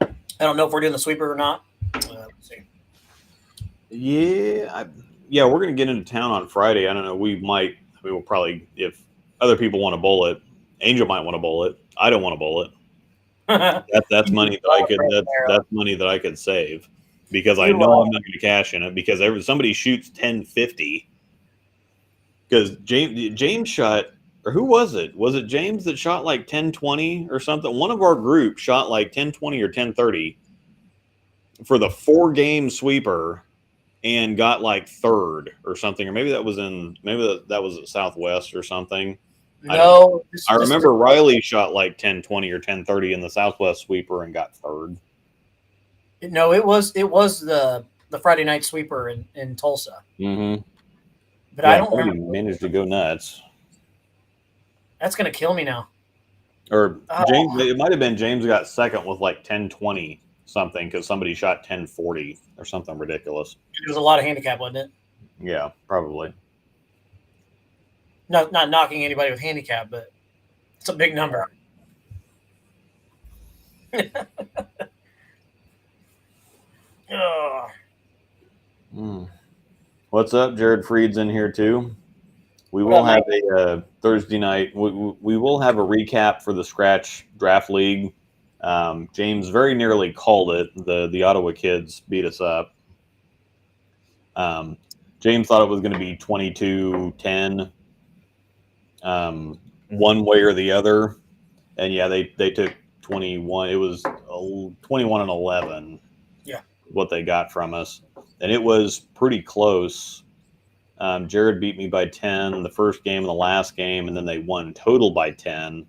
I don't know if we're doing the sweeper or not. Let's see. Yeah, we're going to get into town on Friday. I don't know. We'll probably, if other people want to bowl it, Angel might want to bowl it. I don't want to bowl it. That's money that I could. That's money that I could save because I know I'm not going to cash in it because somebody shoots 1050. Because James shot, or who was it? Was it James that shot like 1020 or something? One of our group shot like 1020 or 1030 for the 4-game sweeper and got like third or something, or maybe that was at Southwest or something. No, I remember Riley shot like 1020 or 1030 in the Southwest sweeper and got third. No, it was the Friday night sweeper in Tulsa. Mm-hmm. But I don't remember. Managed to go nuts. That's gonna kill me now. Or James, it might have been James got second with like 1020 something because somebody shot 1040 or something ridiculous. It was a lot of handicap, wasn't it? Yeah, probably. No, not knocking anybody with handicap, but it's a big number. What's up? Jared Freed's in here too. We will have a Thursday night. We will have a recap for the Scratch Draft League. James very nearly called it. The Ottawa kids beat us up. James thought it was going to be 22-10, one way or the other, and yeah, they took 21. It was 21-11. Yeah, what they got from us, and it was pretty close. Jared beat me by 10 the first game and the last game, and then they won total by 10.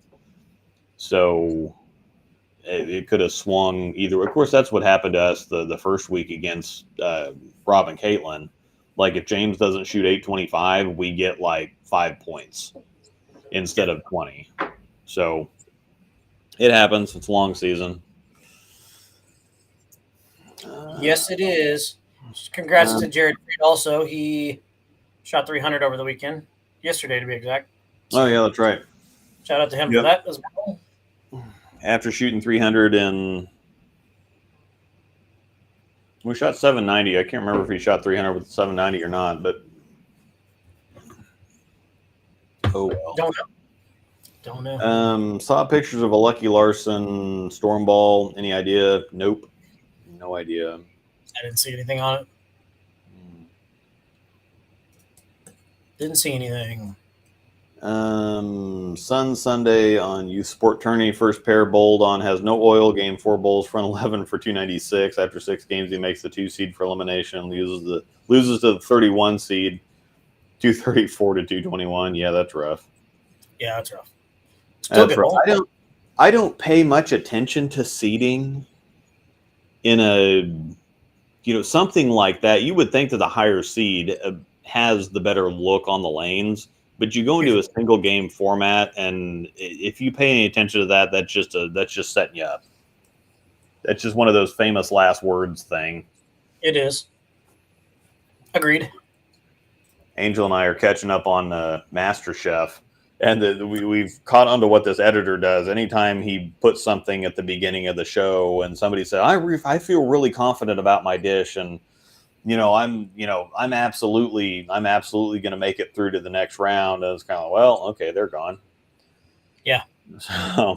So it could have swung either. Of course, that's what happened to us the first week against Rob and Caitlin. Like if James doesn't shoot 825, we get like 5 points instead of 20. So it happens. It's a long season. Yes, it is. Congrats to Jared Freed also. He shot 300 over the weekend. Yesterday, to be exact. Oh, yeah, that's right. Shout out to him for that as well. After shooting 300 and we shot 790. I can't remember if he shot 300 with 790 or not, but Oh well. Don't know. Saw pictures of a Lucky Larson storm ball. Any idea? Nope. No idea. I didn't see anything on it. Didn't see anything. Sun Sunday on Youth Sport Tourney. First pair bowled on has no oil. Game 4 bowls front 11 for 296. After 6 games, he makes the 2 seed for elimination. Loses to the 31 seed, 234 to 221. Yeah, that's rough. Yeah, that's rough. Still good ball. I don't pay much attention to seeding in a something like that. You would think that the higher seed has the better look on the lanes, but you go into a single game format, and if you pay any attention to that, that's just setting you up. That's just one of those famous last words thing. It is. Agreed. Angel and I are catching up on MasterChef, and we've caught on to what this editor does. Anytime he puts something at the beginning of the show, and somebody says, "I feel really confident about my dish," and I'm absolutely going to make it through to the next round. And it's kind of, well, okay, they're gone. Yeah. So,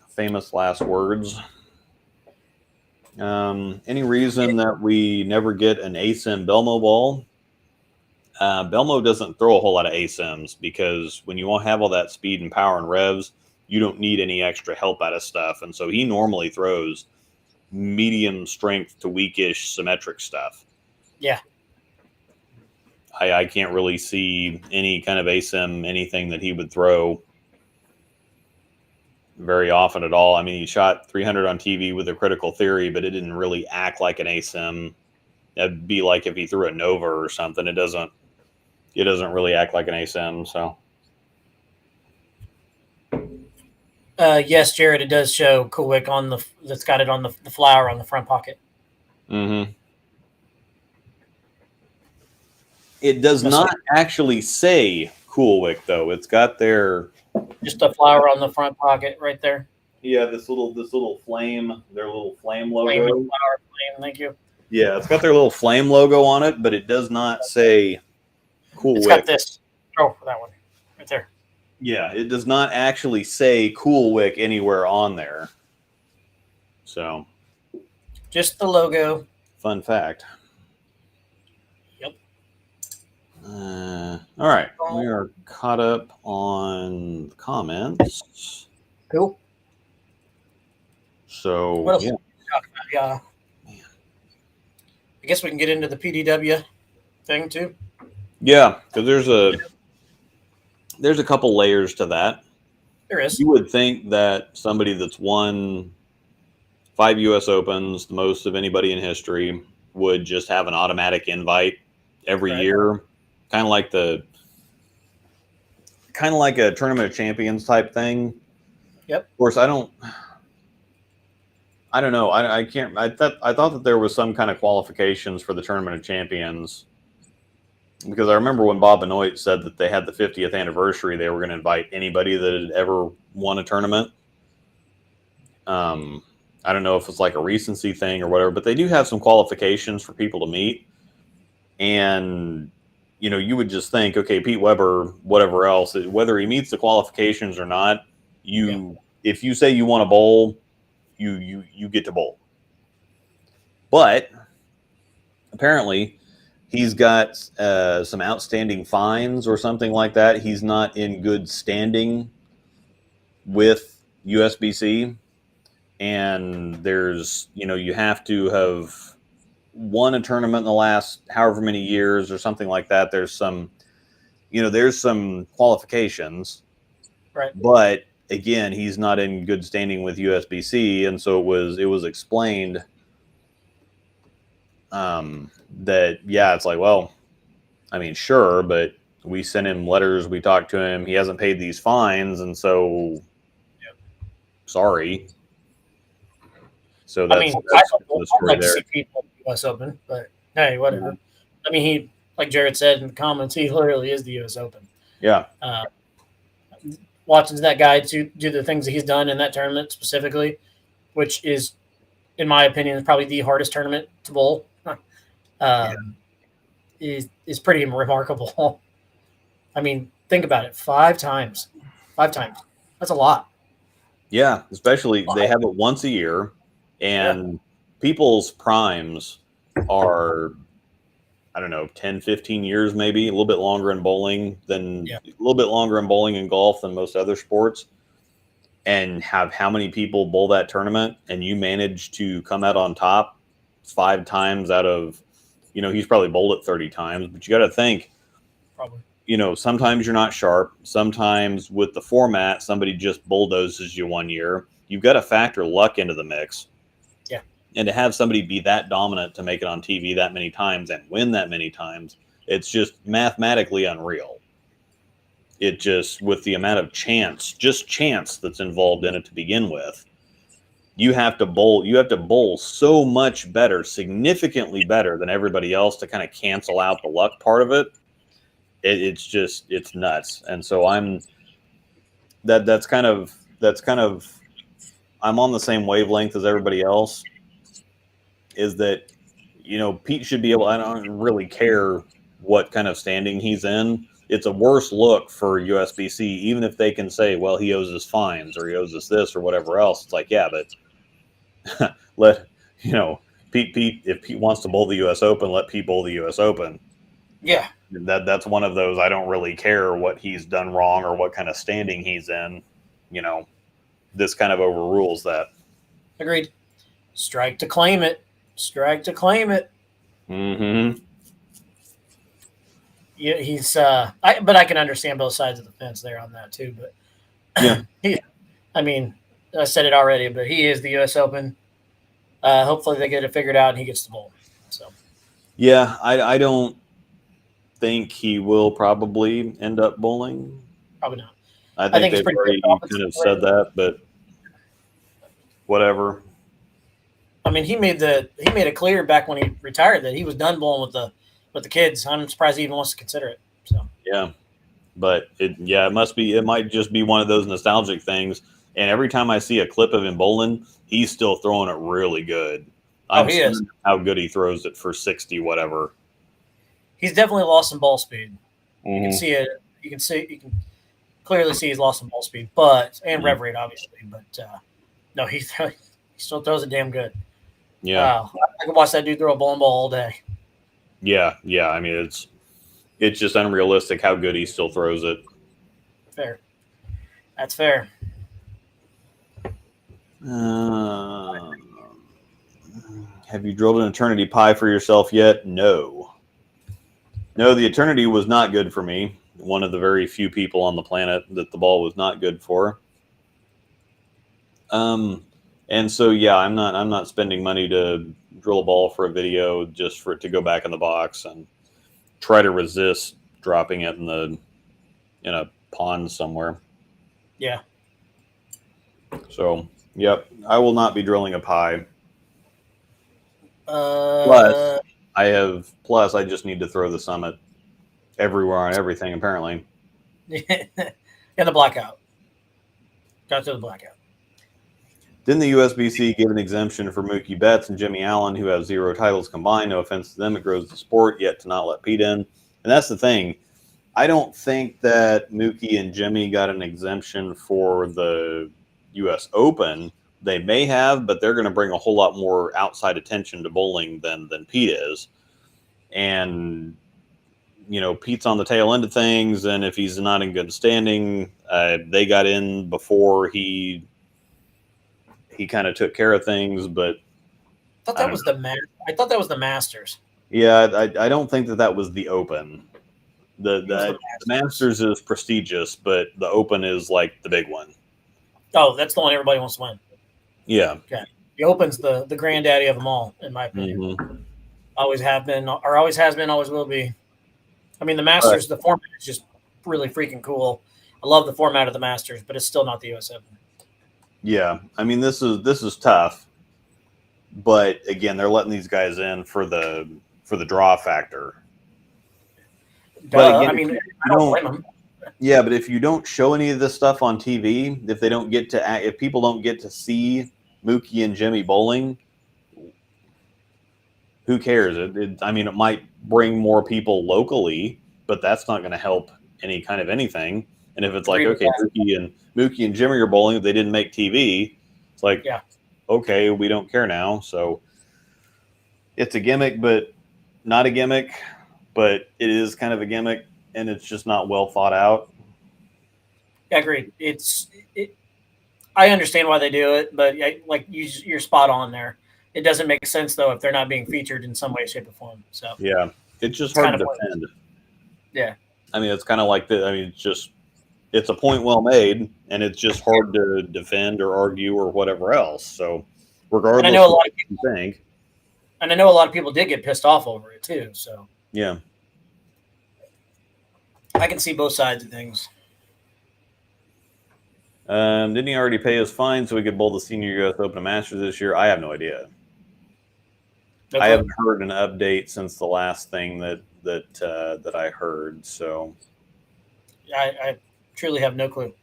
famous last words. Any reason that we never get an ASIM Belmo ball? Belmo doesn't throw a whole lot of ASIMs because when you won't have all that speed and power and revs, you don't need any extra help out of stuff. And so he normally throws medium strength to weakish symmetric stuff. Yeah. I can't really see any kind of ASIM, anything that he would throw very often at all. I mean, he shot 300 on TV with a critical theory, but it didn't really act like an ASIM. That'd be like if he threw a Nova or something. It doesn't really act like an ASIM. So yes, Jared, it does show Coolwick that's got it on the flower on the front pocket. Mm-hmm. It does not actually say Coolwick though. It's got just a flower on the front pocket right there. Yeah, this little flame, their little flame logo. Flame, thank you. Yeah, it's got their little flame logo on it, but it does not say Coolwick. It's got this. Oh, that one right there. Yeah, it does not actually say Coolwick anywhere on there. So, just the logo. Fun fact. Yep. All right, we are caught up on comments. Cool. So, what else? Yeah. I guess we can get into the PDW thing too. Yeah, because there's a couple layers to that. There is. You would think that somebody that's won 5 U.S. Opens, the most of anybody in history, would just have an automatic invite every year, kind of like a Tournament of Champions type thing. Yep. Of course, I don't know. I can't. I thought that there was some kind of qualifications for the Tournament of Champions, because I remember when Bob Benoit said that they had the 50th anniversary, they were going to invite anybody that had ever won a tournament. I don't know if it's like a recency thing or whatever, but they do have some qualifications for people to meet. And, you would just think, okay, Pete Weber, whatever else, whether he meets the qualifications or not, if you say you want to bowl, you get to bowl. But apparently he's got some outstanding fines or something like that. He's not in good standing with USBC. And there's, you have to have won a tournament in the last however many years or something like that. There's some qualifications. Right. But again, he's not in good standing with USBC. And so it was explained that, it's like, well, I mean, sure, but we sent him letters, we talked to him, he hasn't paid these fines, and so sorry. So that's, I'd like to see people in the US Open, but hey, whatever. Mm-hmm. I mean, he, like Jared said in the comments, he literally is the US Open. Yeah. Watching that guy to do the things that he's done in that tournament specifically, which is, in my opinion, is probably the hardest tournament to bowl, is pretty remarkable. I mean, think about it. 5 times. 5 times. That's a lot. Yeah, especially they have it once a year, and people's primes are, I don't know, 10, 15 years, maybe a little bit longer in bowling than a little bit longer in bowling and golf than most other sports. And have how many people bowl that tournament, and you manage to come out on top 5 times out of, he's probably bowled it 30 times, but you got to think, Probably. Sometimes you're not sharp. Sometimes with the format, somebody just bulldozes you one year. You've got to factor luck into the mix. Yeah. And to have somebody be that dominant to make it on TV that many times and win that many times, it's just mathematically unreal. It just, with the amount of chance that's involved in it to begin with, you have to bowl so much better, significantly better than everybody else to kind of cancel out the luck part of it. It's nuts. And so that's kind of I'm on the same wavelength as everybody else, is that, Pete should be able, I don't really care what kind of standing he's in. It's a worse look for USBC, even if they can say, well, he owes us fines or he owes us this or whatever else. It's like, yeah, but Pete, if Pete wants to bowl the US Open, let Pete bowl the US Open. Yeah. That's one of those, I don't really care what he's done wrong or what kind of standing he's in. This kind of overrules that. Agreed. Strike to claim it. Strike to claim it. Mm-hmm. Yeah, he's but I can understand both sides of the fence there on that too. But yeah, I mean, I said it already, but he is the US Open. Hopefully they get it figured out and he gets the bowl. So yeah, I don't think he will probably end up bowling. Probably not. I think they've already kind of said that, but whatever. I mean, he made it clear back when he retired that he was done bowling with the kids. I'm surprised he even wants to consider it. So yeah, but it might just be one of those nostalgic things. And every time I see a clip of him bowling, he's still throwing it really good. He is. How good he throws it for 60, whatever. He's definitely lost some ball speed. Mm-hmm. You can see it. You can clearly see he's lost some ball speed, and rev rate obviously. But no, he still throws it damn good. Yeah, I could watch that dude throw a bowling ball all day. Yeah. I mean, it's just unrealistic how good he still throws it. Fair. That's fair. Have you drilled an eternity pie for yourself yet? No, the eternity was not good for me. One of the very few people on the planet that the ball was not good for. And so, yeah, I'm not spending money to drill a ball for a video just for it to go back in the box and try to resist dropping it in a pond somewhere. Yeah. So, yep, I will not be drilling a pie. Plus, I just need to throw the summit everywhere on everything, apparently. And the blackout. Got to the blackout. Didn't the USBC give an exemption for Mookie Betts and Jimmy Allen, who have 0 titles combined? No offense to them, it grows the sport, yet to not let Pete in. And that's the thing. I don't think that Mookie and Jimmy got an exemption for the US Open. They may have, but they're going to bring a whole lot more outside attention to bowling than Pete is. And, Pete's on the tail end of things, and if he's not in good standing, they got in before he kind of took care of things, but I thought that was the Masters. Yeah, I don't think that was the Open. The Masters is prestigious, but the Open is like the big one. Oh, that's the one everybody wants to win. Yeah. Okay. The Open's the granddaddy of them all, in my opinion. Mm-hmm. Always have been, or always has been, always will be. I mean, the Masters, the format is just really freaking cool. I love the format of the Masters, but it's still not the US Open. Yeah, I mean, this is tough, but again, they're letting these guys in for the draw factor. But again, I mean, I don't blame them. Yeah, but if you don't show any of this stuff on TV, if people don't get to see Mookie and Jimmy bowling, who cares? It might bring more people locally, but that's not going to help any kind of anything. And if it's like, Agreed with okay, Mookie and Jimmy are bowling, they didn't make TV. It's like, Yeah. okay, we don't care now. So it's a gimmick, but not a gimmick, but it is kind of a gimmick, and it's just not well thought out. I agree. I understand why they do it, but like you're spot on there. It doesn't make sense though if they're not being featured in some way, shape, or form. So Yeah, it's just It's hard kind to of defend. yeah, I mean, it's kind of like the. I mean, it's a point well made, and it's just hard to defend or argue or whatever else. So, regardless, and I know a lot of of people what you think, and I know a lot of people did get pissed off over it too. So yeah. I can see both sides of things. Didn't he already pay his fine so he could bowl the Senior U.S. Open and Masters this year? I have no idea. I haven't heard an update since the last thing that I heard. So I truly have no clue.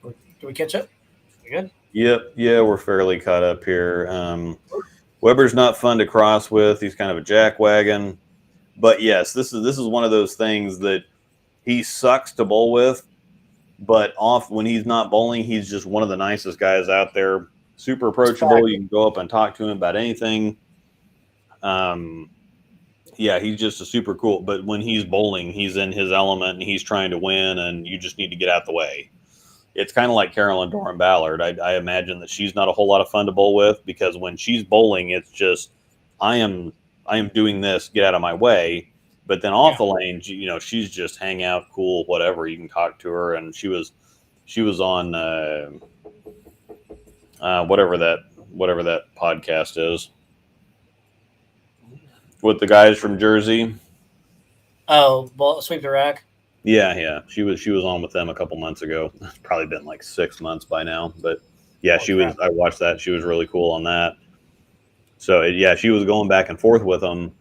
Do we catch up? We good? Yep, yeah, we're fairly caught up here. Weber's not fun to cross with. He's kind of a jackwagon. But yes, this is one of those things that he sucks to bowl with. But when he's not bowling, he's just one of the nicest guys out there. Super approachable. You can go up and talk to him about anything. Yeah, he's just a super cool. But when he's bowling, he's in his element and he's trying to win, and you just need to get out the way. It's kind of like Carolyn Doran Ballard. I imagine that she's not a whole lot of fun to bowl with because when she's bowling, it's just I am doing this, get out of my way. But then off the lane, she's just hang out, cool, whatever. You can talk to her, and she was on whatever that podcast is with the guys from Jersey. Oh, well, sweep the rack. Yeah. She was on with them a couple months ago. It's probably been like 6 months by now, but yeah, I watched that. She was really cool on that. So yeah, she was going back and forth with him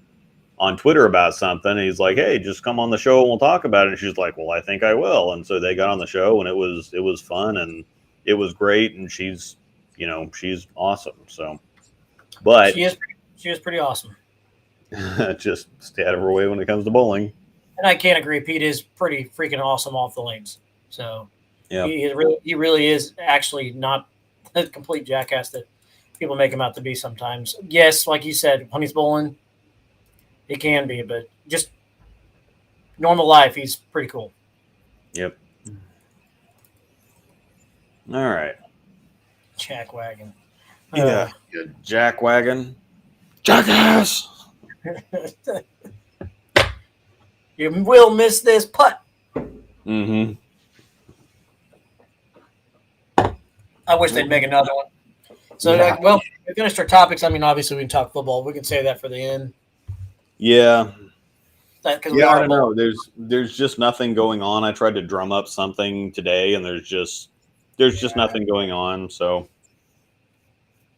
on Twitter about something. And he's like, "Hey, just come on the show and we'll talk about it." And she's like, "Well, I think I will." And so they got on the show, and it was fun and it was great. And she's awesome. So, but she is pretty awesome. Just stay out of her way when it comes to bowling. And I can't agree. Pete is pretty freaking awesome off the lanes. So yeah, he really is actually not a complete jackass that people make him out to be sometimes. Yes, like you said, when he's bowling, he can be, but just normal life, he's pretty cool. Yep. All right. Jackwagon. Yeah. Good jackwagon. Jackass. You will miss this putt. Mm-hmm. I wish they'd make another one. So, we finished our topics. I mean, obviously, we can talk football. We can say that for the end. Yeah. I don't know. There's just nothing going on. I tried to drum up something today, and there's just nothing going on. So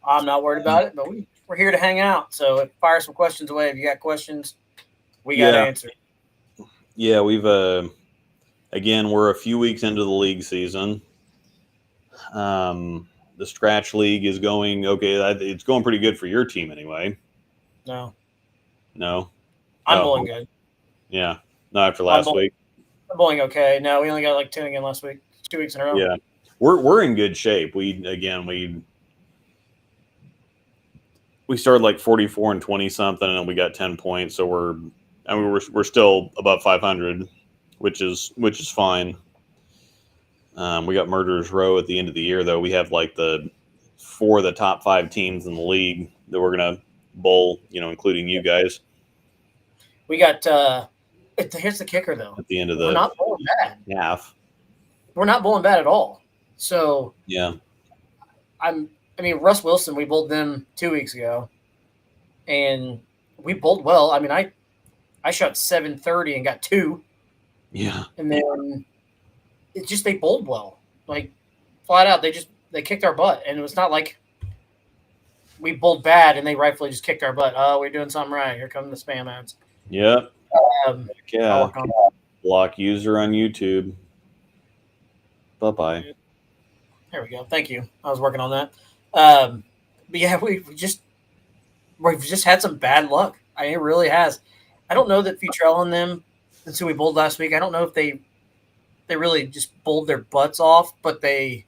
I'm not worried about it, but we're here to hang out. So fire some questions away. If you got questions, we got answers. Yeah, we've again, we're a few weeks into the league season. The scratch league is going okay. It's going pretty good for your team anyway. No. I'm bowling good. Yeah. Not after last week. I'm bowling okay. No, we only got like 10 again last week. 2 weeks in a row. Yeah. We're in good shape. We started like 44 and 20 something, and we got 10 points. So we're still above 500, which is fine. We got Murderers Row at the end of the year, though. We have like the top 5 teams in the league that we're gonna bowl, including you guys. We got. Here's the kicker, though. At the end of we're not bowling bad. Half. We're not bowling bad at all. So yeah. Russ Wilson, we bowled them 2 weeks ago, and we bowled well. I mean, I shot 730 and got 2. Yeah. And then it's just they bowled well, like flat out. They kicked our butt, and it was not like we bowled bad and they rightfully just kicked our butt. Oh, we're doing something right. Here come the spam ads. Yep. Block user on YouTube. Bye-bye. There we go. Thank you. I was working on that. But yeah, we've just had some bad luck. It really has. I don't know that Futrell and them, since we bowled last week, I don't know if they really just bowled their butts off, but they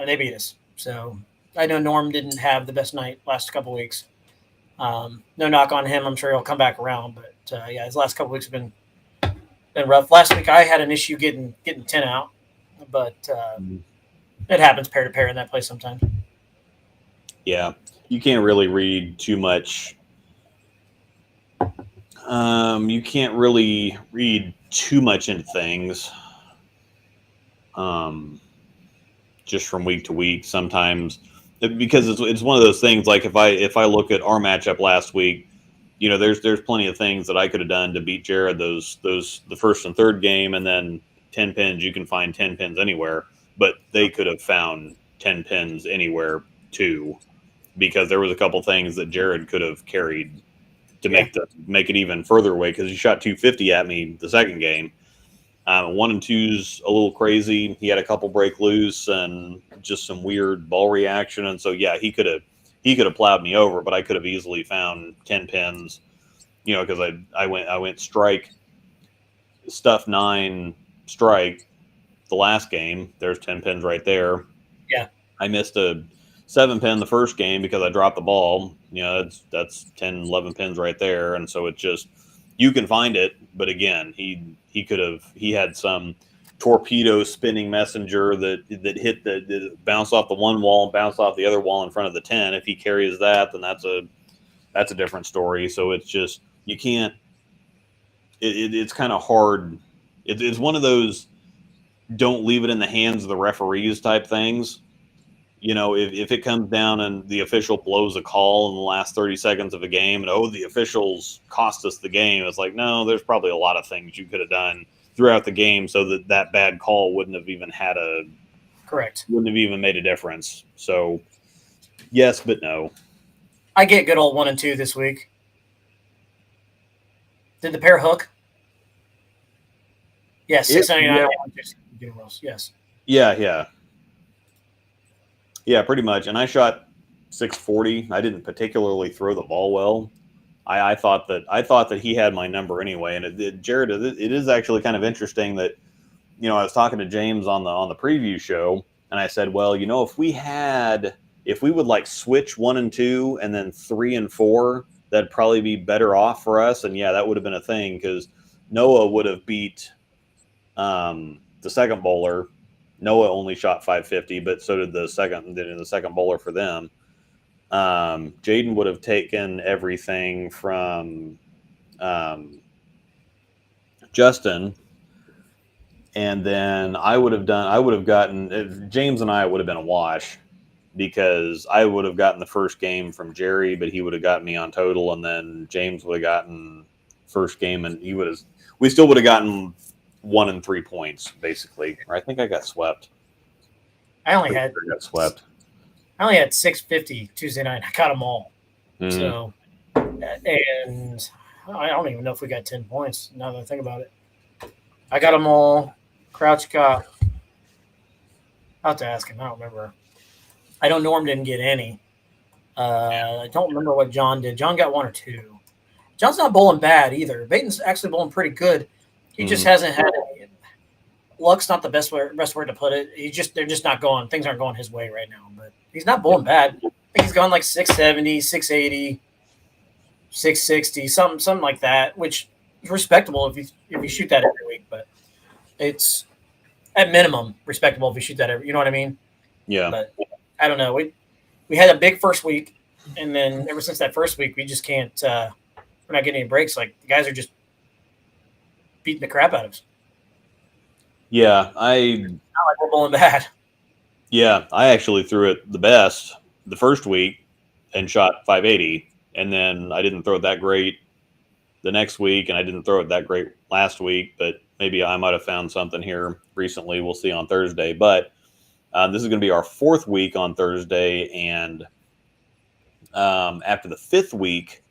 beat us. So I know Norm didn't have the best night last couple weeks. No knock on him. I'm sure he'll come back around. But yeah, his last couple weeks have been rough. Last week I had an issue getting 10 out, but it happens pair to pair in that place sometimes. Yeah, you can't really read too much. You can't really read too much into things. Just from week to week, sometimes because it's one of those things. Like if I look at our matchup last week, you know, there's plenty of things that I could have done to beat Jared. Those the first and third game, and then 10 pins. You can find 10 pins anywhere, but they could have found 10 pins anywhere too, because there was a couple things that Jared could have carried to make it even further away, because he shot 250 at me the second game. 1 and 2's a little crazy. He had a couple break loose and just some weird ball reaction, and so yeah, he could have plowed me over, but I could have easily found 10 pins, you know, because I went strike, stuff 9, strike the last game. There's 10 pins right there. Yeah, I missed a 7 pin the first game because I dropped the ball. You know, that's 10, 11 pins right there, and so it's just, you can find it, but again, he had some torpedo spinning messenger that hit that bounced off the one wall and bounced off the other wall in front of the 10. If he carries that, then that's a different story. So it's just, you can't. It's kind of hard. It's one of those don't leave it in the hands of the referees type things. You know, if it comes down and the official blows a call in the last 30 seconds of a game, and the officials cost us the game, it's like, no, there's probably a lot of things you could have done throughout the game so that bad call wouldn't have even wouldn't have even made a difference. So yes, but no. I get good old 1 and 2 this week. Did the pair hook? Yes, 699. Yes. Yeah, pretty much. And I shot 640. I didn't particularly throw the ball well. I thought that he had my number anyway. And Jared, it is actually kind of interesting that, you know, I was talking to James on the preview show, and I said, well, you know, if we would like switch 1 and 2 and then 3 and 4, that'd probably be better off for us. And yeah, that would have been a thing, because Noah would have beat the second bowler. Noah only shot 550, but so did the second bowler for them. Jaden would have taken everything from Justin, and then I would have gotten James, and I would have been a wash, because I would have gotten the first game from Jerry, but he would have gotten me on total, and then James would have gotten first game, and we still would have gotten 1 and 3 points, basically. Or I think I got swept. I only had 650 Tuesday night. I got them all. Mm-hmm. So, and I don't even know if we got 10 points now that I think about it. I got them all. Crouch got. I'll have to ask him. I don't remember. I know Norm didn't get any. I don't remember what John did. John got 1 or 2. John's not bowling bad either. Baton's actually bowling pretty good. He just hasn't had any. Luck's not the best word to put it. They're just not going. Things aren't going his way right now. But he's not bowling bad. I think he's gone like 670, 680, 660, something like that, which is respectable if you shoot that every week. But it's at minimum respectable if you shoot that every. You know what I mean? Yeah. But I don't know. We had a big first week, and then ever since that first week, we just can't. We're not getting any breaks. Like, the guys are just beating the crap out of us. Yeah, not like we're bowling bad. Yeah, I actually threw it the best the first week and shot 580, and then I didn't throw it that great the next week, and I didn't throw it that great last week, but maybe I might have found something here recently. We'll see on Thursday. But this is going to be our 4th week on Thursday, and after the 5th week,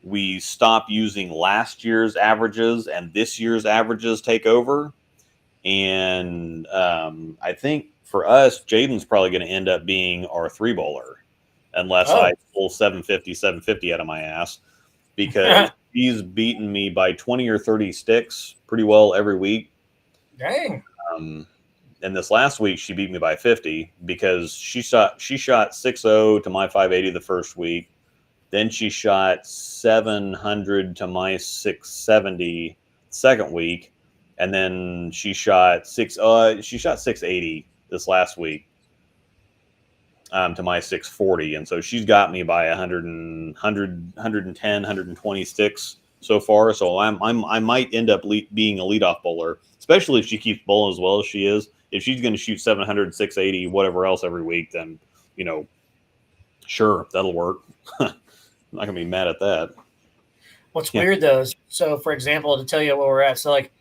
we stop using last year's averages, and this year's averages take over. And I think for us, Jaden's probably going to end up being our 3 bowler, unless I pull 750 out of my ass. because he's beaten me by 20 or 30 sticks pretty well every week. Dang. And this last week she beat me by 50 because she shot 6-0 to my 580 the first week. Then she shot 700 to my 670 second week, and then she shot 680 this last week to my 640, and so she's got me by 110, 120 sticks so far. So I might end up being a leadoff bowler, especially if she keeps bowling as well as she is. If she's going to shoot 700, 680, whatever else every week, then sure, that'll work. I'm not gonna be mad at that. What's weird though is, so for example, to tell you where we're at, so like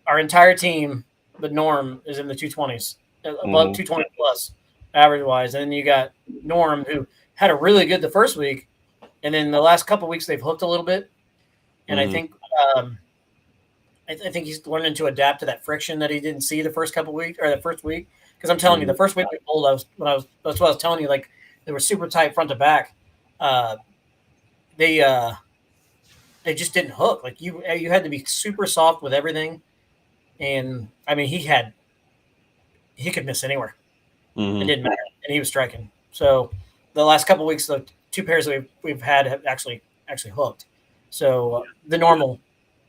our entire team, the norm is in the 220s, above 220 plus average wise, and then you got Norm who had a really good the first week, and then the last couple of weeks they've hooked a little bit, and I think he's learning to adapt to that friction that he didn't see the first couple of weeks or the first week. Because I'm telling you, the first week we bowled, that's what I was telling you, like they were super tight front to back. They just didn't hook. Like you had to be super soft with everything, and I mean he could miss anywhere. It didn't matter, and he was striking. So the last couple of weeks, the two pairs that we've had have actually hooked. So the normal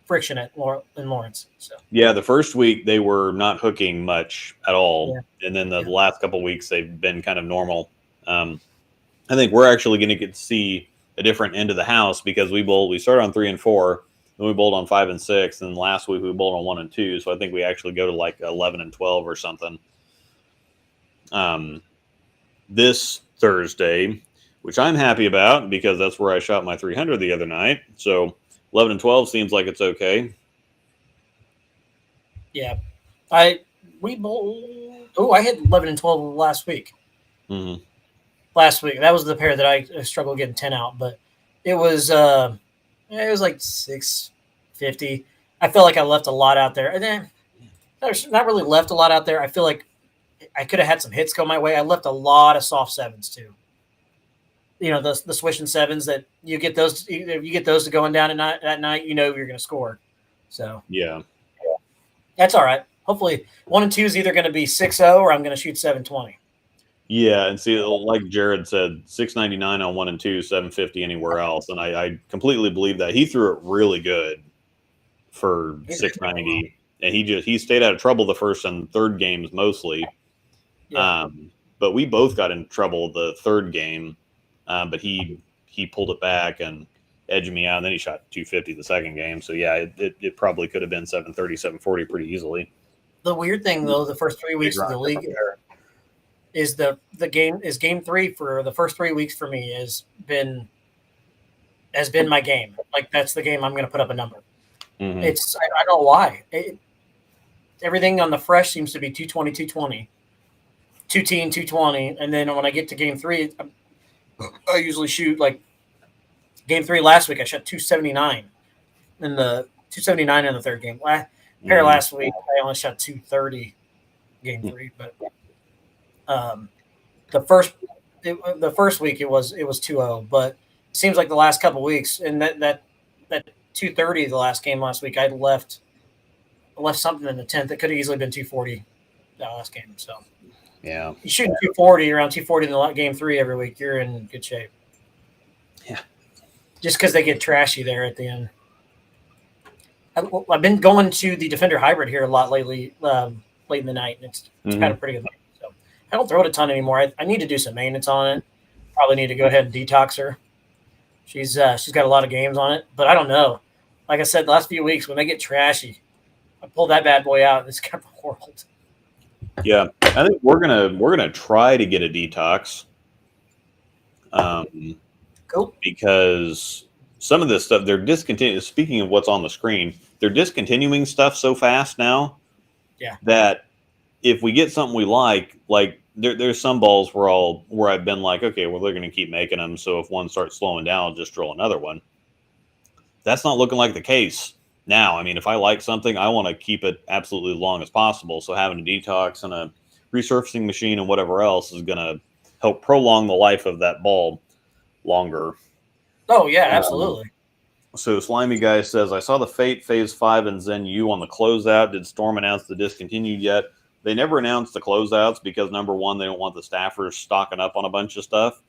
friction in Lawrence. So yeah, the first week they were not hooking much at all, and then the last couple of weeks they've been kind of normal. I think we're actually going to get to see a different end of the house because we started on 3 and 4, then we bowled on 5 and 6, and last week we bowled on 1 and 2. So I think we actually go to like 11 and 12 or something. This Thursday, which I'm happy about because that's where I shot my 300 the other night. So 11 and 12 seems like it's okay. Yeah, I hit 11 and 12 last week. Last week, that was the pair that I struggled getting 10 out, but it was like 650. I felt like I left a lot out there, and then there's not really left a lot out there. I feel like I could have had some hits go my way. I left a lot of soft sevens too. The swishing sevens that you get those. If you get those to going down at night, you're going to score. So yeah, that's all right. Hopefully, 1 and 2 is either going to be 6-0 or I'm going to shoot 720. Yeah, and see, like Jared said, 699 on 1 and 2, 750 anywhere else, and I completely believe that. He threw it really good for 690, and he stayed out of trouble the first and third games mostly. Yeah. But we both got in trouble the third game, but he pulled it back and edged me out, and then he shot 250 the second game. So yeah, it probably could have been 730, 740 pretty easily. The weird thing though, the first 3 weeks of the league is game 3 for the first 3 weeks for me has been my game. Like that's the game I'm going to put up a number. It's I don't know why. Everything on the fresh seems to be 220, 220, 210, 220, and then when I get to game 3, I usually shoot like game 3 last week. I shot 279 in the 279 in the third game. Last week I only shot 230 game 3, but. The first week it was 2-0, but it seems like the last couple of weeks and that 230 the last game last week I left something in the 10th that could have easily been 240 that last game. So yeah, you shooting 240 around 240 in the game 3 every week, you're in good shape. Yeah, just because they get trashy there at the end. I've been going to the Defender Hybrid here a lot lately, late in the night, and it's kind of pretty good. I don't throw it a ton anymore. I need to do some maintenance on it. Probably need to go ahead and detox her. She's got a lot of games on it, but I don't know. Like I said, the last few weeks when they get trashy, I pull that bad boy out and it's kind of world. Yeah, I think we're gonna try to get a detox. Cool. Because some of this stuff they're discontinuing. Speaking of what's on the screen, they're discontinuing stuff so fast now. Yeah. That if we get something we like there's some balls where I've been like, okay, well, they're going to keep making them. So if one starts slowing down, I'll just drill another one. That's not looking like the case now. I mean, if I like something, I want to keep it absolutely as long as possible. So having a detox and a resurfacing machine and whatever else is going to help prolong the life of that ball longer. Oh yeah, absolutely. So Slimy Guy says, I saw the Fate Phase 5 and Zen U on the closeout. Did Storm announce the discontinued yet? They never announced the closeouts because, number one, they don't want the staffers stocking up on a bunch of stuff.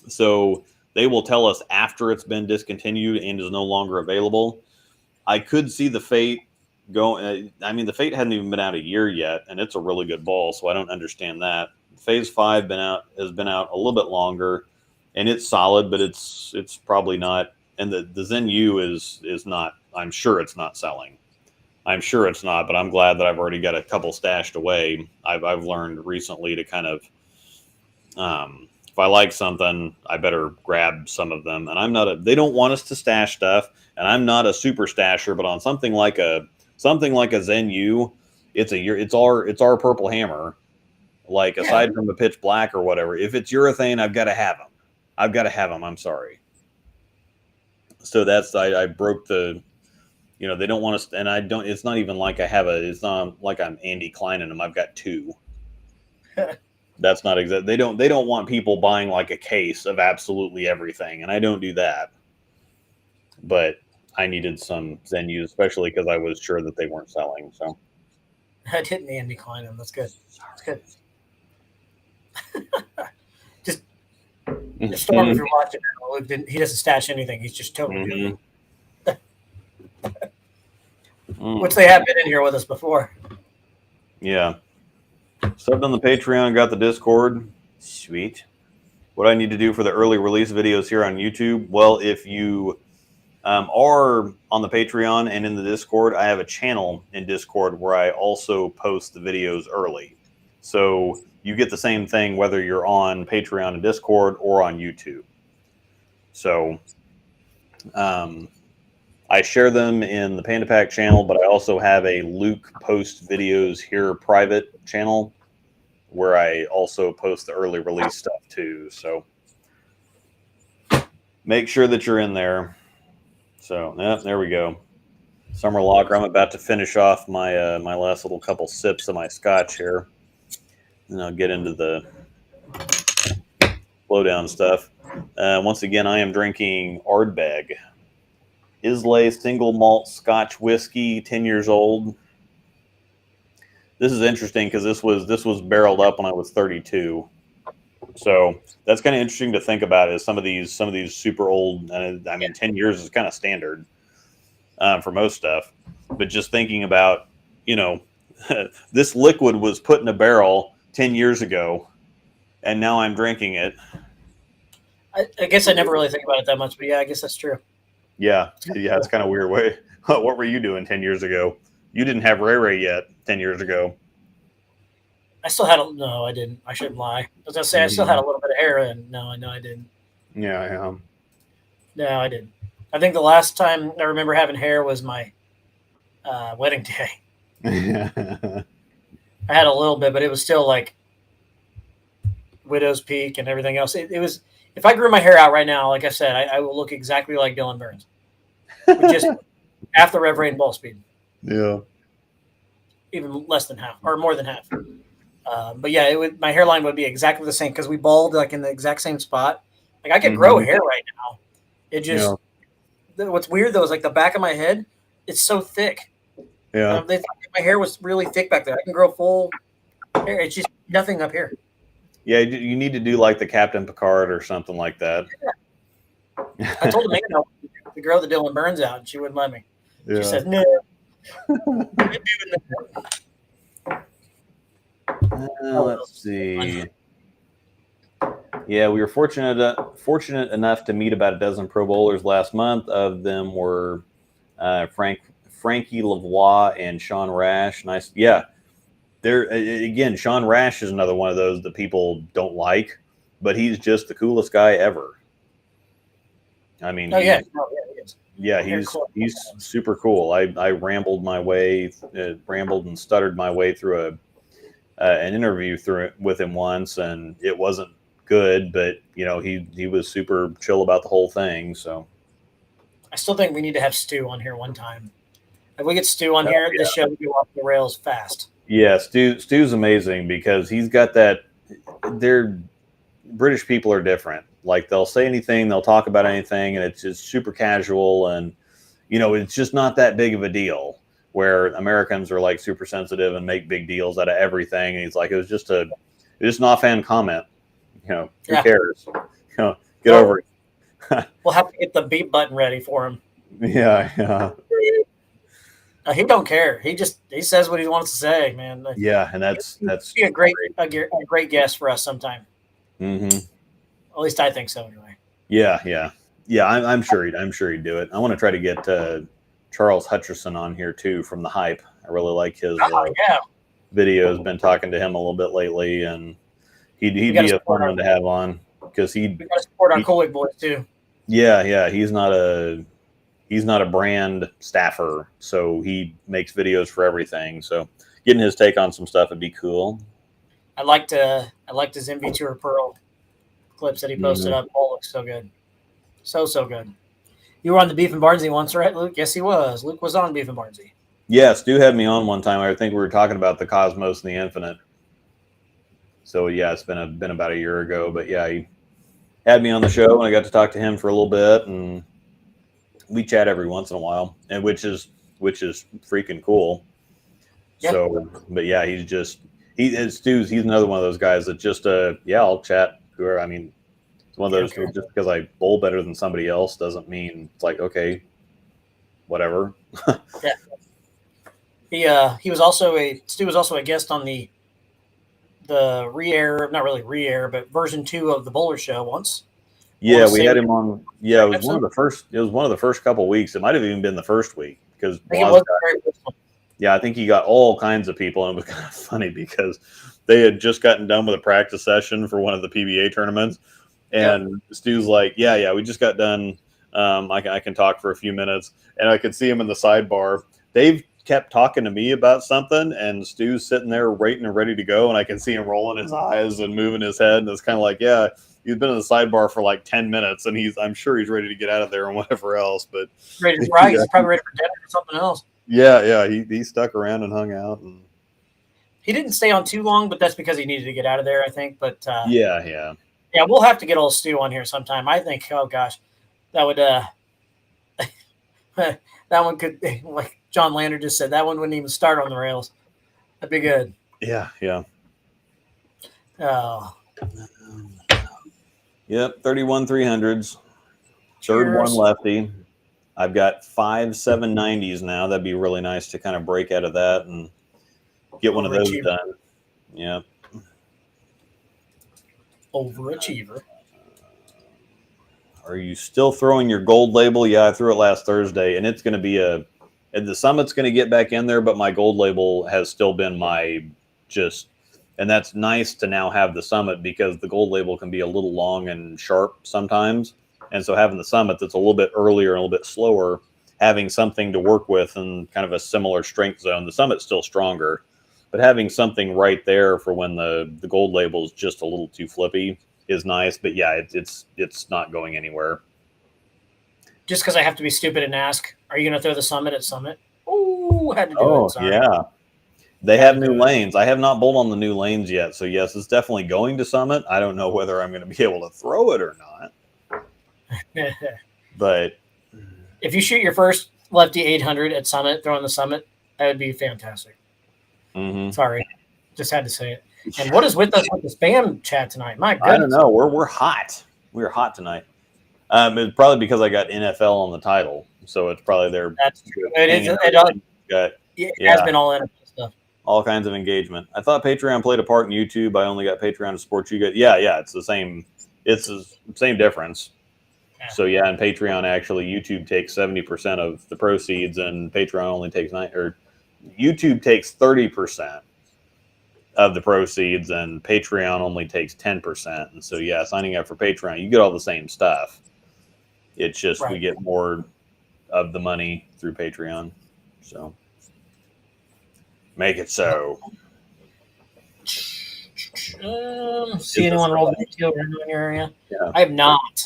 So they will tell us after it's been discontinued and is no longer available. I could see the Fate go. I mean, the Fate hadn't even been out a year yet, and it's a really good ball, so I don't understand that. Phase 5 has been out a little bit longer, and it's solid, but it's probably not. And the Zen U is not. I'm sure it's not selling. I'm sure it's not, but I'm glad that I've already got a couple stashed away. I've learned recently to kind of, if I like something, I better grab some of them. And I'm not they don't want us to stash stuff, and I'm not a super stasher, but on something like a Zen U, it's our Purple Hammer. Like, aside from the pitch black or whatever, if it's urethane, I've got to have them. I'm sorry. So I broke the, they don't want us, and I don't, it's not even like it's not like I'm Andy Klein in them. I've got two. That's not exact. They don't want people buying like a case of absolutely everything. And I don't do that, but I needed some Zen U's, especially because I was sure that they weren't selling. So I didn't Andy Klein them. That's good. That's good. Just Storm, if you're watching, he doesn't stash anything. He's just totally good. Which they have been in here with us before. Yeah. Subbed on the Patreon, got the Discord. Sweet. What do I need to do for the early release videos here on YouTube? Well, if you are on the Patreon and in the Discord, I have a channel in Discord where I also post the videos early. So you get the same thing whether you're on Patreon and Discord or on YouTube. So I share them in the Panda Pack channel, but I also have a Luke Post Videos Here private channel where I also post the early release stuff too. So make sure that you're in there. So there we go. Summer Locker. I'm about to finish off my my last little couple sips of my scotch here. And I'll get into the blowdown stuff. Once again, I am drinking Ardbeg Islay single malt Scotch whiskey, 10 years old. This is interesting because this was barreled up when I was 32. So that's kind of interesting to think about. Is some of these super old. I mean, 10 years is kind of standard for most stuff. But just thinking about, this liquid was put in a barrel 10 years ago, and now I'm drinking it. I guess I never really think about it that much, but yeah, I guess that's true. Yeah, it's kind of weird. What were you doing 10 years ago? You didn't have Ray Ray yet 10 years ago. I still had no, I didn't. I shouldn't lie. I was gonna say I still had a little bit of hair, and no, I didn't. Yeah. No, I didn't. I think the last time I remember having hair was my wedding day. I had a little bit, but it was still like widow's peak and everything else. It was. If I grew my hair out right now, like I said, I will look exactly like Dylan Burns, with just half the rev rate and ball speed. Yeah, even less than half or more than half. But yeah, my hairline would be exactly the same because we bald like in the exact same spot. Like I could grow hair right now. It just what's weird though is like the back of my head, it's so thick. Yeah, they thought my hair was really thick back there. I can grow full hair. It's just nothing up here. Yeah, you need to do like the Captain Picard or something like that. Yeah. I told Amanda to grow the Dylan Burns out, and she wouldn't let me. Yeah. She says no. Let's see. Yeah, we were fortunate enough to meet about a dozen Pro Bowlers last month. Of them were Frankie Lavoie and Sean Rash. Nice, yeah. There again, Sean Rash is another one of those that people don't like, but he's just the coolest guy ever. I mean, he is. Yeah, he's super cool. I rambled and stuttered my way through an interview with him once, and it wasn't good, but he was super chill about the whole thing. So I still think we need to have Stu on here one time. If we get Stu on here, this show will go off the rails fast. Yeah, Stu's amazing because he's got that. British people are different. Like they'll say anything, they'll talk about anything, and it's just super casual, and it's just not that big of a deal. Where Americans are like super sensitive and make big deals out of everything, and he's like, it was just an offhand comment. Who cares? Get over it. We'll have to get the beep button ready for him. Yeah. He don't care. He says what he wants to say, man. Yeah, and that's be a great guest for us sometime. Mm-hmm. At least I think so, anyway. Yeah. I'm sure he'd do it. I want to try to get Charles Hutcherson on here too from the Hype. I really like his videos. Been talking to him a little bit lately, and he'd be a fun one to have on because we got to support our Colwick boys too. Yeah. He's not a brand staffer, so he makes videos for everything. So getting his take on some stuff would be cool. I liked his MV Tour Pearl clips that he posted up. All looks so good. So good. You were on the Beef and Barnsey once, right, Luke? Yes, he was. Luke was on Beef and Barnsey. Yeah, Stu had me on one time. I think we were talking about the Cosmos and the Infinite. So yeah, it's been about a year ago, but yeah, he had me on the show and I got to talk to him for a little bit, and we chat every once in a while, and which is freaking cool. Yeah. So, but yeah, Stu's another one of those guys that just I'll chat whoever. I mean, it's one of those just because I bowl better than somebody else doesn't mean it's like okay, whatever. Yeah. Stu was also a guest on the not really re-air, but version 2 of the Bowler Show once. Yeah, we had him on. Yeah, it was one of the first. It was one of the first couple of weeks. It might have even been the first week because I think he got all kinds of people, and it was kind of funny because they had just gotten done with a practice session for one of the PBA tournaments, and Stu's like, "Yeah, we just got done. I can talk for a few minutes," and I could see him in the sidebar. They've kept talking to me about something, and Stu's sitting there waiting and ready to go, and I can see him rolling his eyes and moving his head, and it's kind of like, yeah. He's been in the sidebar for like 10 minutes, and I'm sure he's ready to get out of there and whatever else. But ready to ride. He's probably ready for dinner or something else. Yeah. He stuck around and hung out, and he didn't stay on too long, but that's because he needed to get out of there, I think. But yeah. We'll have to get old Stu on here sometime. I think. Oh gosh, that would that one could, like John Lander just said, that one wouldn't even start on the rails. That'd be good. Yeah. Oh. Yep, 31 300s. Third one lefty. I've got 5 790s now. That'd be really nice to kind of break out of that and get one of those done. Yeah. Overachiever. Are you still throwing your gold label? Yeah, I threw it last Thursday, and it's going to be the Summit's going to get back in there, but my gold label has still been and that's nice to now have the Summit because the gold label can be a little long and sharp sometimes. And so having the Summit that's a little bit earlier and a little bit slower, having something to work with and kind of a similar strength zone. The Summit's still stronger, but having something right there for when the gold label is just a little too flippy is nice. But yeah, it's not going anywhere. Just because I have to be stupid and ask, are you going to throw the Summit at Summit? Oh, had to do it. Sorry. Yeah. They have new lanes. I have not bowled on the new lanes yet. So, yes, it's definitely going to Summit. I don't know whether I'm going to be able to throw it or not. But if you shoot your first lefty 800 at Summit, throwing the Summit, that would be fantastic. Mm-hmm. Sorry. Just had to say it. And what is with us with the spam chat tonight? My goodness. I don't know. We're hot. We're hot tonight. It's probably because I got NFL on the title. So, it's probably their. That's true. It has been all NFL stuff. All kinds of engagement. I thought Patreon played a part in YouTube. I only got Patreon to support you guys. Yeah, it's the same. It's the same difference. Yeah. So yeah, and Patreon actually, YouTube takes 70% of the proceeds, and Patreon only takes YouTube takes 30% of the proceeds, and Patreon only takes 10%. And so yeah, signing up for Patreon, you get all the same stuff. It's just we get more of the money through Patreon. So. Make it so. See anyone roll the teal around in your area? Yeah. I have not.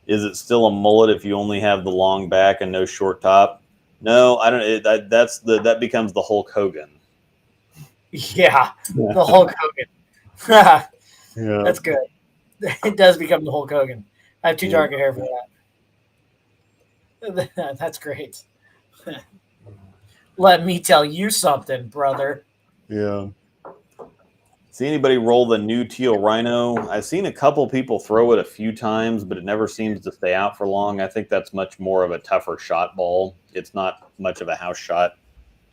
Is it still a mullet if you only have the long back and no short top? No, I don't. That becomes the Hulk Hogan. Yeah, the Hulk Hogan. Yeah, that's good. It does become the Hulk Hogan. I have too dark a hair for that. That's great. Let me tell you something, brother. Yeah. See anybody roll the new teal rhino? I've seen a couple people throw it a few times, but it never seems to stay out for long. I think that's much more of a tougher shot ball. It's not much of a house shot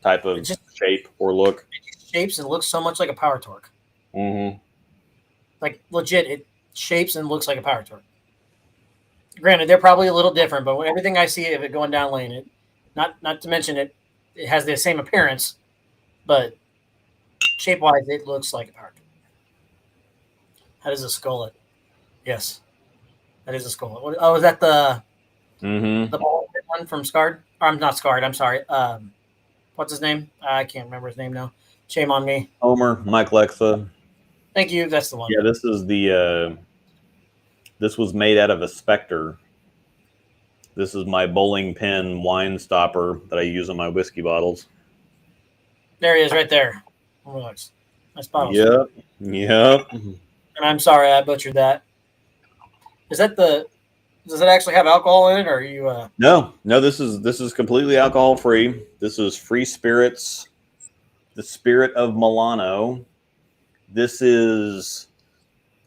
type of shape or look. It shapes and looks so much like a power torque. Mm-hmm. Like legit, it shapes and looks like a power torque. Granted, they're probably a little different, but everything I see of it going down lane, it not to mention it has the same appearance, but shape wise, it looks like a power torque. How does it skull it? Yes, that is a skull. Oh, is that the ball one from Scarred? Or I'm not Scarred. I'm sorry. What's his name? I can't remember his name now. Shame on me. Homer, Mike Lexa. Thank you. That's the one. Yeah, this is the. This was made out of a Spectre. This is my bowling pin wine stopper that I use on my whiskey bottles. There he is, right there. Oh, nice bottles. Yep. And I'm sorry I butchered that. Is that the? Does it actually have alcohol in it, or are you? No. This is completely alcohol free. This is Free Spirits, the Spirit of Milano. This is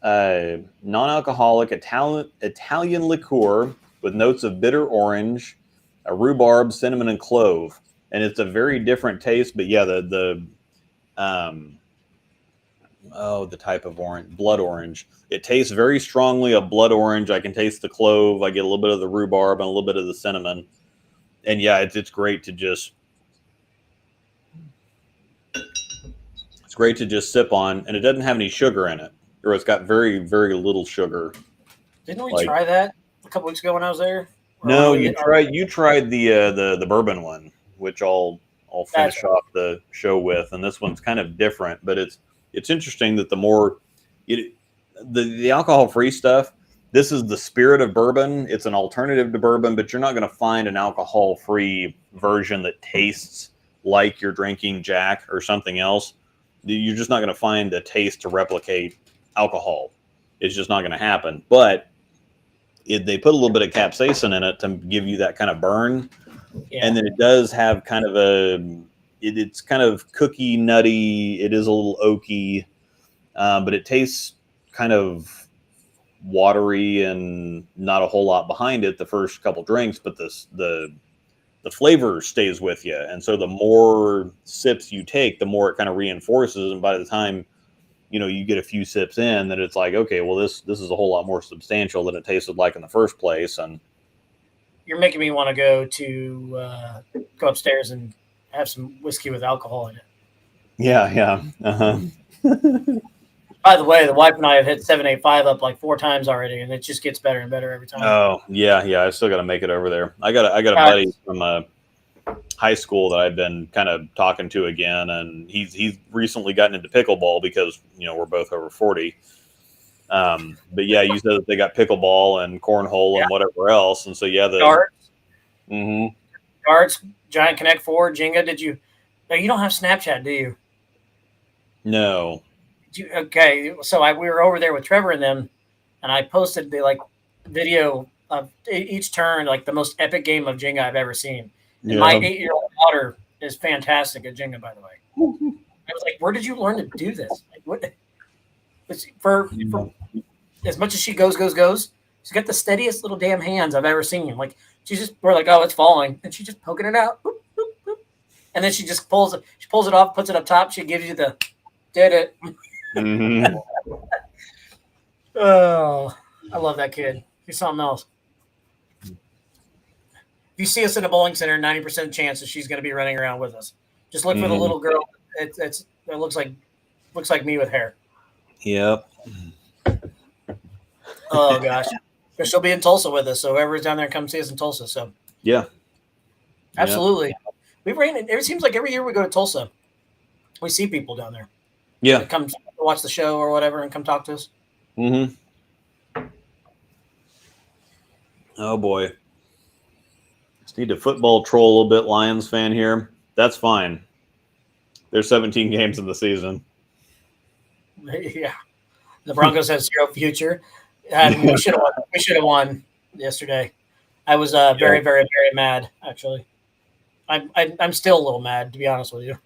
non-alcoholic Italian liqueur with notes of bitter orange, a rhubarb, cinnamon, and clove. And it's a very different taste. But yeah, the type of orange, blood orange. It tastes very strongly of blood orange. I can taste the clove. I get a little bit of the rhubarb and a little bit of the cinnamon. And yeah, it's great to just sip on, and it doesn't have any sugar in it, or it's got very, very little sugar. Didn't we try that a couple weeks ago when I was there? No, you tried the bourbon one, which I'll finish off the show with, and this one's kind of different, but it's interesting that the more the alcohol-free stuff, this is the spirit of bourbon. It's an alternative to bourbon, but you're not going to find an alcohol-free version that tastes like you're drinking Jack or something else. You're just not going to find a taste to replicate alcohol. It's just not going to happen. But they put a little bit of capsaicin in it to give you that kind of burn. Yeah. And then it does have kind of it's kind of cookie nutty. It is a little oaky, but it tastes kind of watery and not a whole lot behind it the first couple drinks, but the flavor stays with you. And so the more sips you take, the more it kind of reinforces. And by the time, you get a few sips in, that it's like, okay, well, this is a whole lot more substantial than it tasted like in the first place. And you're making me want to go upstairs and have some whiskey with alcohol in it. Yeah. Uh-huh. By the way, the wife and I have hit 785 up like 4 times already, and it just gets better and better every time. Oh, yeah. I still got to make it over there. I got a buddy from high school that I've been kind of talking to again, and he's recently gotten into pickleball because we're both over 40. But yeah, you said that they got pickleball and cornhole and whatever else, and so the darts, darts, Giant Connect 4, Jenga. No, you don't have Snapchat, do you? No. Okay, so we were over there with Trevor and them, and I posted the video of each turn, the most epic game of Jenga I've ever seen. And my 8-year-old daughter is fantastic at Jenga, by the way. I was like, where did you learn to do this? What? For as much as she goes, she's got the steadiest little damn hands I've ever seen. We're like, oh, it's falling, and she's just poking it out, boop, boop, boop. And then she just pulls it off, puts it up top. She gives you the did it. Mm-hmm. Oh, I love that kid. He's something else. If you see us in a bowling center, 90% chance that she's going to be running around with us. Just look for the little girl. It looks like me with hair. Yep. Oh gosh, she'll be in Tulsa with us. So whoever's down there, come see us in Tulsa. So yeah, absolutely. Yep. It seems like every year we go to Tulsa, we see people down there. Yeah, that come watch the show or whatever and come talk to us. Mm-hmm. Oh boy. Just need to football troll a little bit, Lions fan here. That's fine. There's 17 games in the season. Yeah. The Broncos have 0 future. We should have won. We should have won yesterday. I was very, very, very mad. Actually, I'm still a little mad, to be honest with you.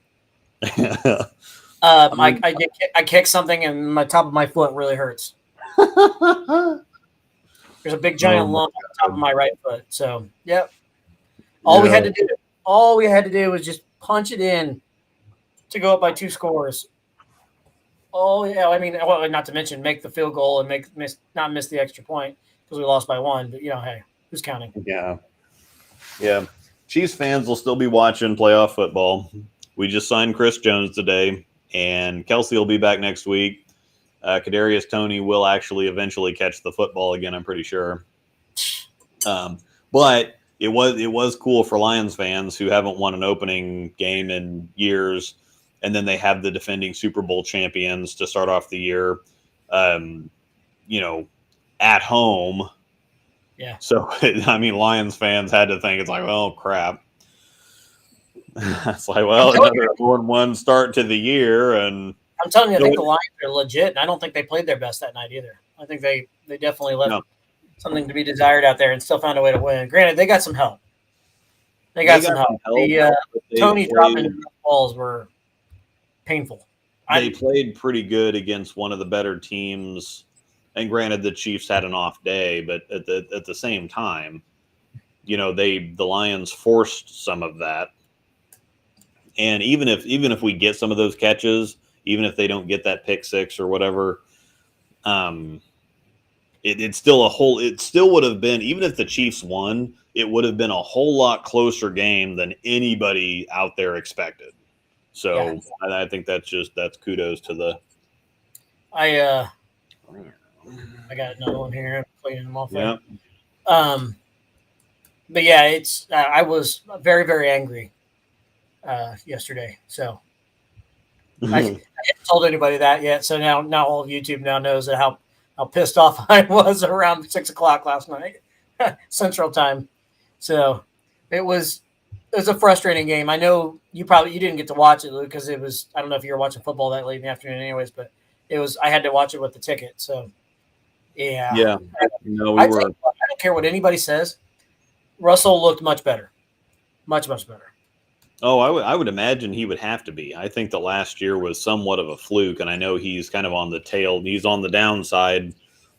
I kicked something and my top of my foot really hurts. There's a big giant lump on the top of my right foot. So, yep. All we had to do was just punch it in to go up by 2 scores. Oh yeah, I mean, well, not to mention make the field goal and not miss the extra point because we lost by 1. But hey, who's counting? Yeah. Chiefs fans will still be watching playoff football. We just signed Chris Jones today, and Kelsey will be back next week. Kadarius Toney will actually eventually catch the football again, I'm pretty sure. But it was cool for Lions fans who haven't won an opening game in years, and then they have the defending Super Bowl champions to start off the year, at home. Yeah. So, Lions fans had to think, it's like, well, crap. It's like, well, another 1-1 start to the year. And I'm telling you, I think the Lions are legit, and I don't think they played their best that night either. I think they definitely left something to be desired out there and still found a way to win. Granted, they got some help. They got some help. Toney dropping balls were painful. They played pretty good against one of the better teams. And granted, the Chiefs had an off day, but at the same time, the Lions forced some of that. And even if we get some of those catches, even if they don't get that pick six or whatever, it still would have been, even if the Chiefs won, it would have been a whole lot closer game than anybody out there expected. So I think that's kudos to the. I got another one here. I'm cleaning them off. Yeah. But yeah, I was very, very angry yesterday. So I haven't told anybody that yet. So now all of YouTube now knows how pissed off I was around 6 o'clock last night, Central Time. So it was a frustrating game. I know you didn't get to watch it, Luke, because it was, I don't know if you were watching football that late in the afternoon anyways, but I had to watch it with the ticket. So yeah. Yeah. No, I don't care what anybody says. Russell looked much better. Much, much better. Oh, I would imagine he would have to be. I think the last year was somewhat of a fluke, and I know he's kind of on the tail. He's on the downside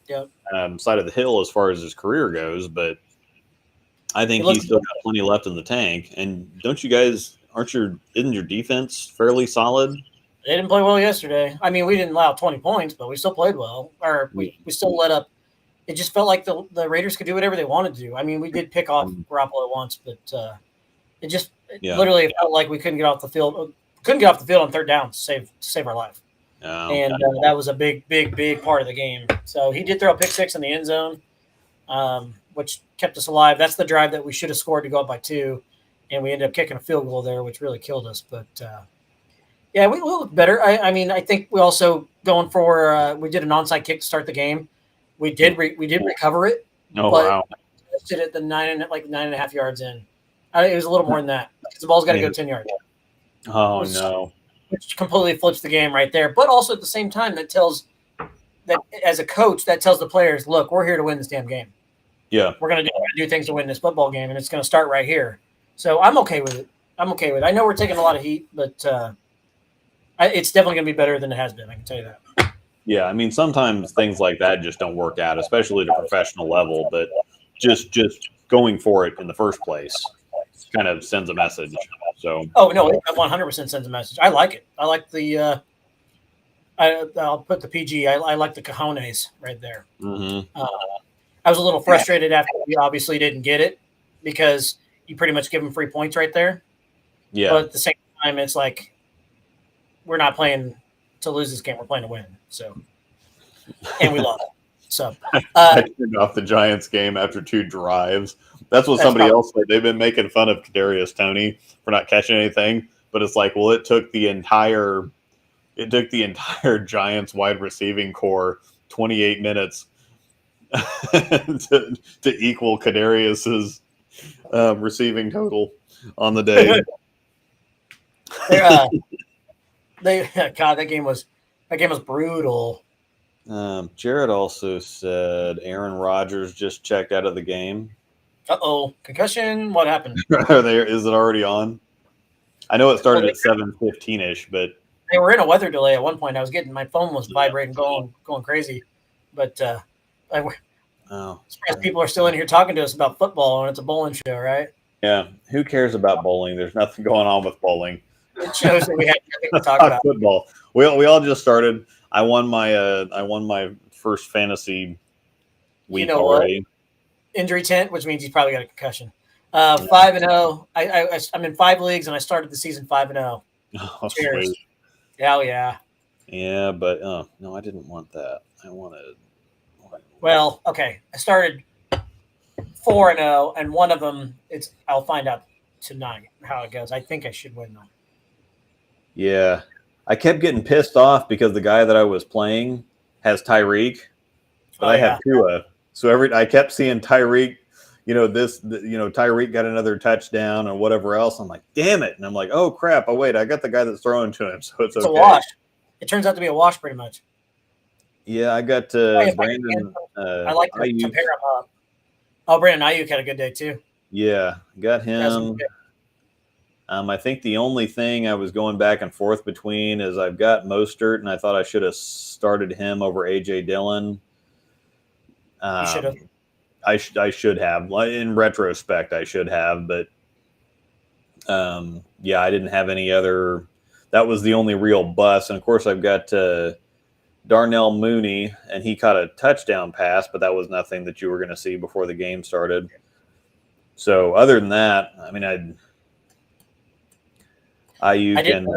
side of the hill as far as his career goes, but I think he's still got plenty left in the tank. And don't you guys isn't your defense fairly solid? They didn't play well yesterday. I mean, we didn't allow 20 points, but we still played well. Or we still let up. It just felt like the Raiders could do whatever they wanted to do. I mean, we did pick off Garoppolo once, but it just literally felt like we couldn't get off the field. Couldn't get off the field on third down to save our life. And that was a big, big, big part of the game. So he did throw a pick six in the end zone, which kept us alive. That's the drive that we should have scored to go up by 2, and we ended up kicking a field goal there, which really killed us. But yeah, we look better. I mean, I think we also going for we did an onside kick to start the game. We did recover it. Oh wow! Did it the 9.5 yards in. It was a little more than that because the ball's got to go 10 yards. Oh no! Which completely flips the game right there. But also at the same time, that as a coach, that tells the players, look, we're here to win this damn game. Yeah, we're gonna do things to win this football game, and it's gonna start right here. So I'm okay with it. I know we're taking a lot of heat, but it's definitely gonna be better than it has been. I can tell you that. Yeah, I mean, sometimes things like that just don't work out, especially at a professional level. But just going for it in the first place kind of sends a message. So. Oh no, it 100% sends a message. I like it. I like the. I'll put the PG. I like the cojones right there. Mm-hmm. I was a little frustrated after we obviously didn't get it because you pretty much give them free points right there. Yeah. But at the same time, it's like we're not playing to lose this game. We're playing to win. So, and we lost. So I turned off the Giants game after 2 drives. That's what somebody else said. They've been making fun of Kadarius Toney for not catching anything, but it's like, well, it took the entire Giants wide receiving core 28 minutes to equal Kadarius's receiving total on the day. God, that game was brutal. Jared also said Aaron Rodgers just checked out of the game. Uh-oh. Concussion? What happened? Is it already on? I know it started at 7:15-ish, but they were in a weather delay at one point. I was getting my phone was vibrating, going crazy. But surprised people are still in here talking to us about football, and it's a bowling show, right? Yeah. Who cares about bowling? There's nothing going on with bowling. It shows that we had nothing to talk about. Football. We all just started. I won my first fantasy week already. What? Injury tent, which means he's probably got a concussion. 5-0. I'm in 5 leagues, and I started the season 5-0. Oh, cheers. Hell yeah. Yeah, but no, I didn't want that. I wanted. Well, okay. I started 4-0, and one of them I'll find out tonight how it goes. I think I should win though. Yeah, I kept getting pissed off because the guy that I was playing has Tyreek, but I have Tua. So I kept seeing Tyreek. Tyreek got another touchdown or whatever else. I'm like, damn it. And I'm like, oh, crap. Oh, wait, I got the guy that's throwing to him. So it's okay. A wash. It turns out to be a wash pretty much. Yeah, I got Brandon. I like to pair him up. Oh, Brandon Ayuk had a good day too. Yeah, got him. I think the only thing I was going back and forth between is I've got Mostert, and I thought I should have started him over A.J. Dillon. You should have. I should have. In retrospect, I should have, but I didn't have any other. That was the only real bust. And of course, I've got Darnell Mooney, and he caught a touchdown pass, but that was nothing that you were going to see before the game started. So other than that, I mean, Ayuk and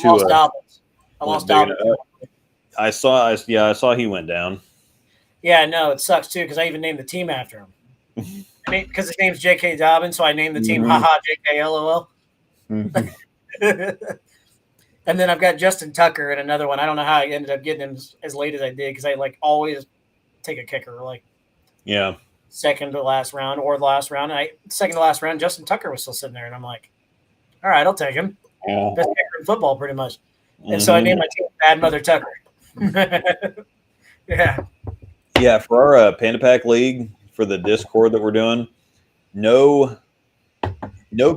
Tua. I lost Dobbins. I saw he went down. Yeah, no, it sucks too because I even named the team after him. Because his name's J.K. Dobbins, so I named the team haha J.K. LOL. And then I've got Justin Tucker and another one. I don't know how I ended up getting him as late as I did because I always take a kicker second to last round or the last round. And second to last round, Justin Tucker was still sitting there, and I'm like, all right, I'll take him. Yeah. Best kicker in football, pretty much. And so I named my team Bad Mother Tucker. Yeah. Yeah, for our Panda Pack League, for the Discord that we're doing, no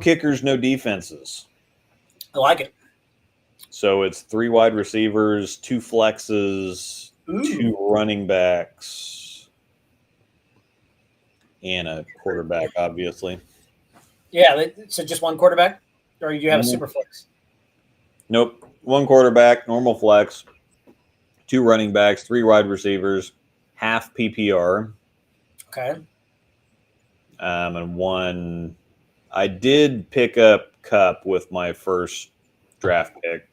kickers, no defenses. I like it. So it's 3 wide receivers, 2 flexes, 2 running backs, and a quarterback, obviously. Yeah, so just one quarterback? Or you have a super flex? Nope. 1 quarterback, normal flex, 2 running backs, 3 wide receivers, half PPR. Okay. And 1. I did pick up Cup with my first draft pick.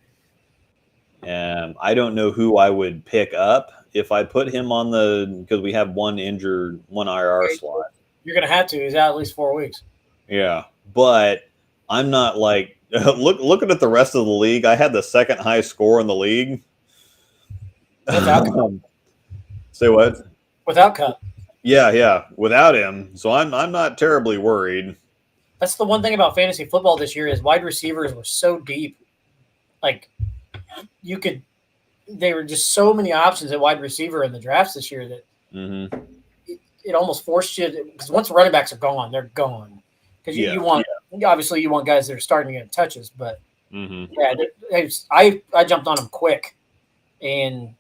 I don't know who I would pick up if I put him on because we have 1 injured, 1 IR slot. You're going to have to. He's out at least 4 weeks. Yeah. But I'm not looking at the rest of the league. I had the second highest score in the league. Say what? Without Cup. Yeah. Without him. So I'm not terribly worried. That's the one thing about fantasy football this year is wide receivers were so deep. They were just so many options at wide receiver in the drafts this year that it almost forced you because once running backs are gone, they're gone. Because you want obviously you want guys that are starting to get touches, but I jumped on them quick, and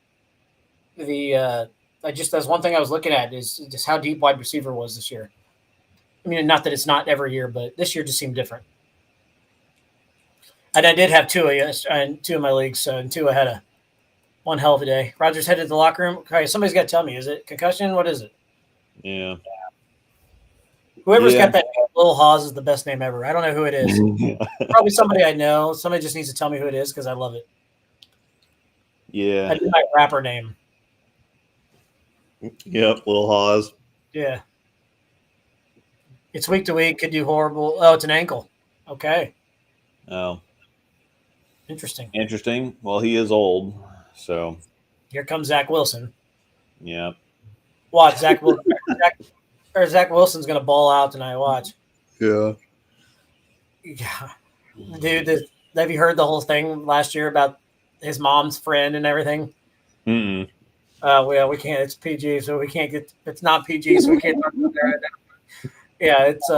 that's one thing I was looking at is just how deep wide receiver was this year. I mean, not that it's not every year, but this year just seemed different. And I did have Tua in 2 of my leagues, and Tua had one hell of a day. Rodgers headed to the locker room. Okay, somebody's got to tell me, is it concussion? What is it? Yeah. Whoever's got that name, Lil Hawes is the best name ever. I don't know who it is. Probably somebody I know. Somebody just needs to tell me who it is because I love it. Yeah. I do my rapper name. Yep, Lil Hawes. Yeah. It's week to week. Could do horrible. Oh, it's an ankle. Okay. Oh. Interesting. Well, he is old, so. Here comes Zach Wilson. Yeah. Watch, Zach Wilson's going to ball out tonight. Watch. Yeah. Yeah. Dude, have you heard the whole thing last year about his mom's friend and everything? Mm-mm. We can't. It's PG, so we can't get. It's not PG, so we can't talk about that right now. Yeah, it's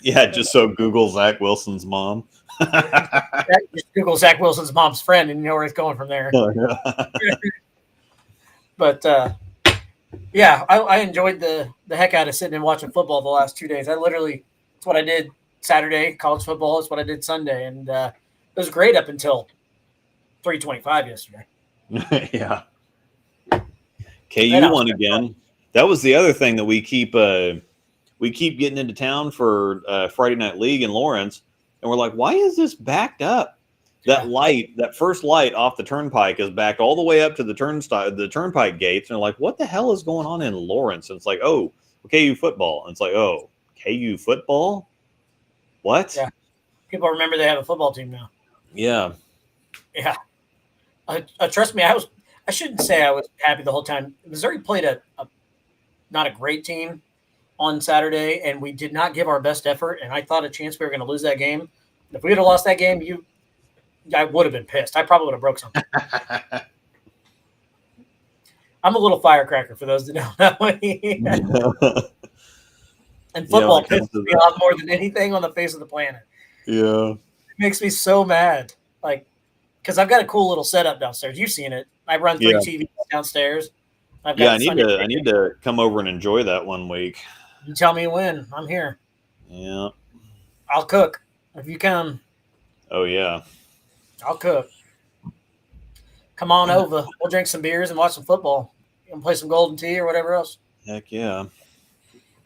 Yeah, just so Google Zach Wilson's mom. just Google Zach Wilson's mom's friend, and you know where it's going from there. Oh, yeah. But yeah, I enjoyed the heck out of sitting and watching football the last 2 days. It's what I did Saturday, college football. It's what I did Sunday, and it was great up until 3:25 yesterday. Yeah. KU won again. That was the other thing that we keep getting into town for Friday Night League in Lawrence, and we're like, why is this backed up? That first light off the turnpike is backed all the way up to the turnpike gates, and they're like, what the hell is going on in Lawrence? And it's like, oh, KU football. And it's like, oh, KU football? What? Yeah. People remember they have a football team now. Yeah. Yeah. Trust me, I shouldn't say I was happy the whole time. Missouri played a not a great team on Saturday, and we did not give our best effort, and I thought a chance we were going to lose that game. If we would have lost that game, I would have been pissed. I probably would have broke something. I'm a little firecracker for those that don't know. And football pisses me off more than anything on the face of the planet. Yeah. It makes me so mad. Like, because I've got a cool little setup downstairs. You've seen it. I run 3 TVs downstairs. I need to come over and enjoy that one week. You tell me when. I'm here. Yeah. I'll cook if you come. Oh, yeah. I'll cook. Come on over. We'll drink some beers and watch some football. And play some Golden Tee or whatever else. Heck yeah.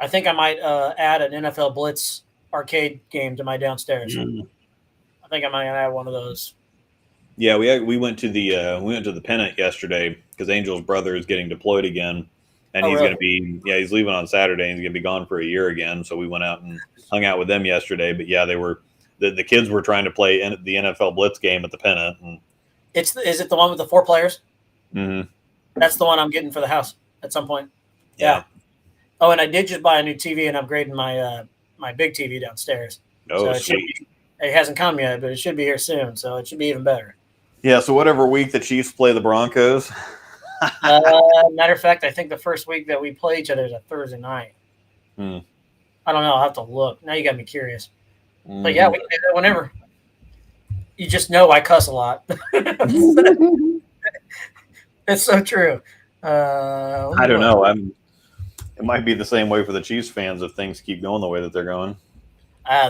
I think I might add an NFL Blitz arcade game to my downstairs. I think I might add one of those. Yeah, we went to the Pennant yesterday because Angel's brother is getting deployed again, and he's going to be he's leaving on Saturday and he's going to be gone for a year again. So we went out and hung out with them yesterday. But yeah, they were the kids were trying to play the NFL Blitz game at the Pennant. And is it the one with the 4 players? Mm-hmm. That's the one I'm getting for the house at some point. Yeah. Oh, and I did just buy a new TV and upgrading my big TV downstairs. Oh, so sweet. It hasn't come yet, but it should be here soon, so it should be even better. Yeah, so whatever week the Chiefs play the Broncos. Matter of fact, I think the first week that we play each other is a Thursday night. I don't know. I'll have to look. Now you got me curious. But yeah, we can do that whenever. You just know I cuss a lot. It's so true. I don't know. It might be the same way for the Chiefs fans if things keep going the way that they're going.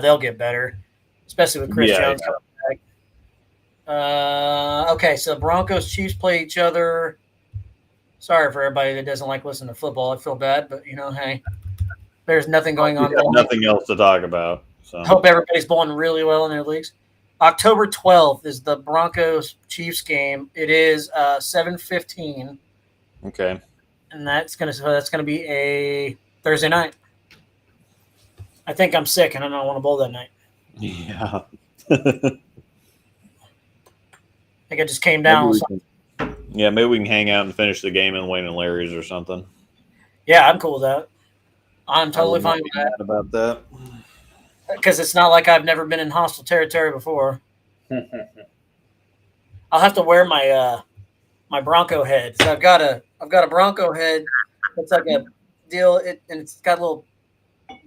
They'll get better, especially with Chris Jones coming back. Okay, so Broncos, Chiefs play each other. Sorry for everybody that doesn't like listening to football. I feel bad, but hey, there's nothing going on. Nothing else to talk about. So hope everybody's bowling really well in their leagues. October 12th is the Broncos Chiefs game. It is 7:15. Okay. And that's gonna be a Thursday night. I think I'm sick and I don't want to bowl that night. Yeah. I think I just came down. Maybe we can hang out and finish the game in Wayne and Larry's or something. Yeah, I'm cool with that. I'm totally fine with that. About that. Because it's not like I've never been in hostile territory before. I'll have to wear my my Bronco head. So I've got a Bronco head. It's like a deal, and it's got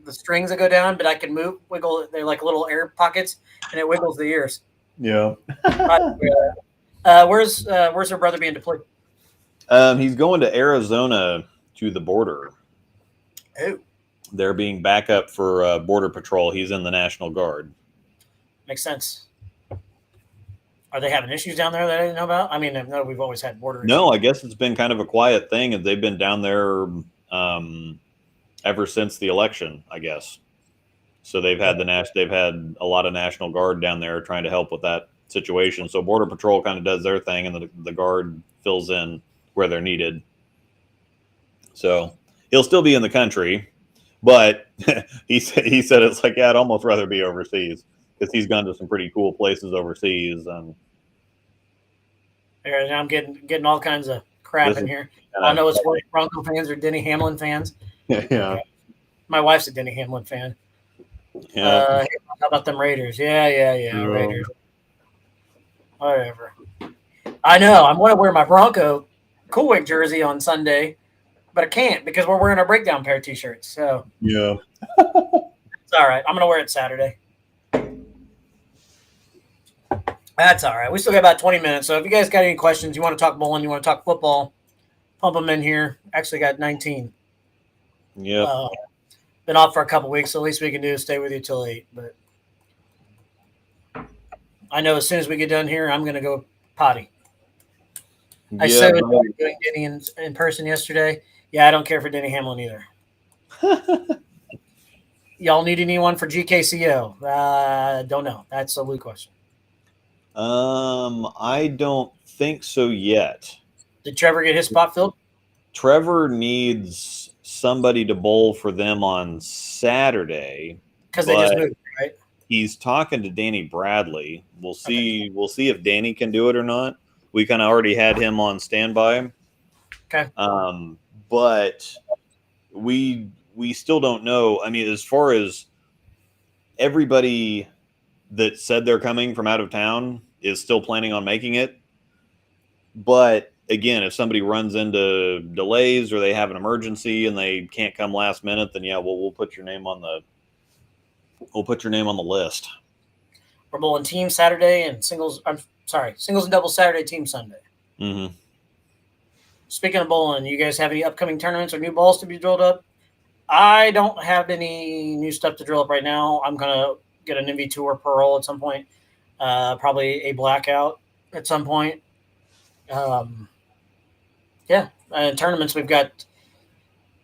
the strings that go down, but I can wiggle. They're like little air pockets, and it wiggles the ears. Yeah. Where's her brother being deployed? He's going to Arizona to the border. Oh. They're being backup for Border Patrol. He's in the National Guard. Makes sense. Are they having issues down there that I didn't know about? I mean, I know we've always had border issues. No, I guess it's been kind of a quiet thing, and they've been down there ever since the election, I guess. So they've had a lot of National Guard down there trying to help with that situation. So Border Patrol kind of does their thing, and the Guard fills in where they're needed. So he'll still be in the country. But he said it's like, I'd almost rather be overseas because he's gone to some pretty cool places overseas. Now I'm getting all kinds of crap in here. I know it's Bronco fans or Denny Hamlin fans. Yeah. My wife's a Denny Hamlin fan. Yeah. How about them Raiders? Yeah. Raiders. Whatever. I know. I'm going to wear my Bronco Coolwick jersey on Sunday, but I can't because we're wearing our breakdown pair t-shirts. So Yeah. it's all right. I'm gonna wear it Saturday. That's all right. We still got about 20 minutes. So if you guys got any questions, you want to talk bowling, you want to talk football, pump them in here. Actually got 19. Yeah. Been off for a couple weeks, so the least we can do is stay with you till 8. But I know as soon as we get done here, I'm gonna go potty. I said we were doing Denny in person yesterday. Yeah, I don't care for Denny Hamlin either. Y'all need anyone for GKCO? Don't know. That's a Lou question. I don't think so yet. Did Trevor get his spot filled? Trevor needs somebody to bowl for them on Saturday because they just moved, right? He's talking to Danny Bradley. We'll see. Okay. We'll see if Danny can do it or not. We kind of already had him on standby. Okay. But we still don't know. I mean, as far as everybody that said they're coming from out of town is still planning on making it. But again, if somebody runs into delays or they have an emergency and they can't come last minute, then yeah, we'll put your name on the list. We're bowling team Saturday and singles. I'm sorry, singles and doubles Saturday, team Sunday. Mm-hmm. Speaking of bowling, you guys have any upcoming tournaments or new balls to be drilled up? I don't have any new stuff to drill up right now. I'm gonna get an MV Tour Pearl at some point. Probably a blackout at some point. Tournaments we've got.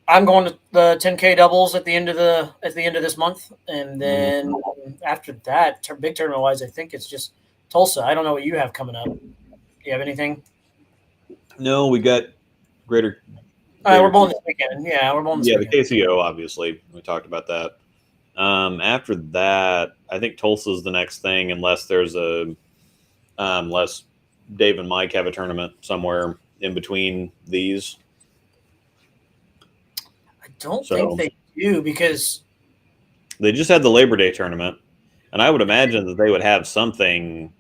I'm going to the 10K doubles at the end of this month, and then after that, big tournament wise, I think it's just Tulsa. I don't know what you have coming up. Do you have anything? No, we got greater. We're bowling this weekend. Yeah, we're bowling this weekend. The KCO, obviously. We talked about that. After that, I think Tulsa's the next thing, unless there's unless Dave and Mike have a tournament somewhere in between these. I don't think they do because they just had the Labor Day tournament, and I would imagine that they would have something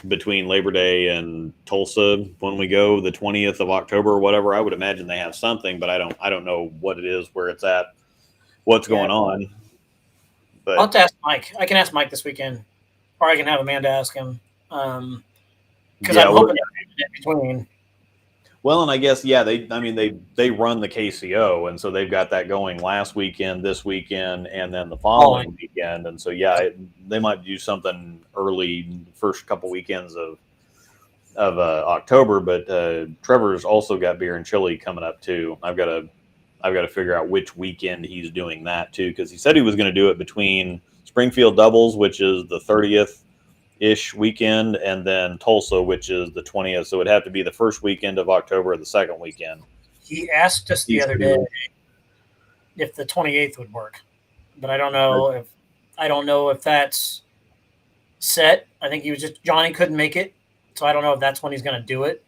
between Labor Day and Tulsa when we go the 20th of October or whatever. I would imagine they have something, but I don't know what it is, where it's at, what's going on. But I'll have to ask Mike. I can ask Mike this weekend, or I can have Amanda ask him. Because I'm hoping they're in between. Well, and I guess they run the KCO, and so they've got that going last weekend, this weekend, and then the following weekend, and so they might do something early first couple weekends of October. But Trevor's also got beer and chili coming up too. I've got to figure out which weekend he's doing that too, because he said he was going to do it between Springfield doubles, which is the 30th-ish weekend, and then Tulsa, which is the 20th. So it'd have to be the first weekend of October or the second weekend. He asked us the other day if the 28th would work, but I don't know if that's set. I think he was just Johnny couldn't make it, so I don't know if that's when he's going to do it.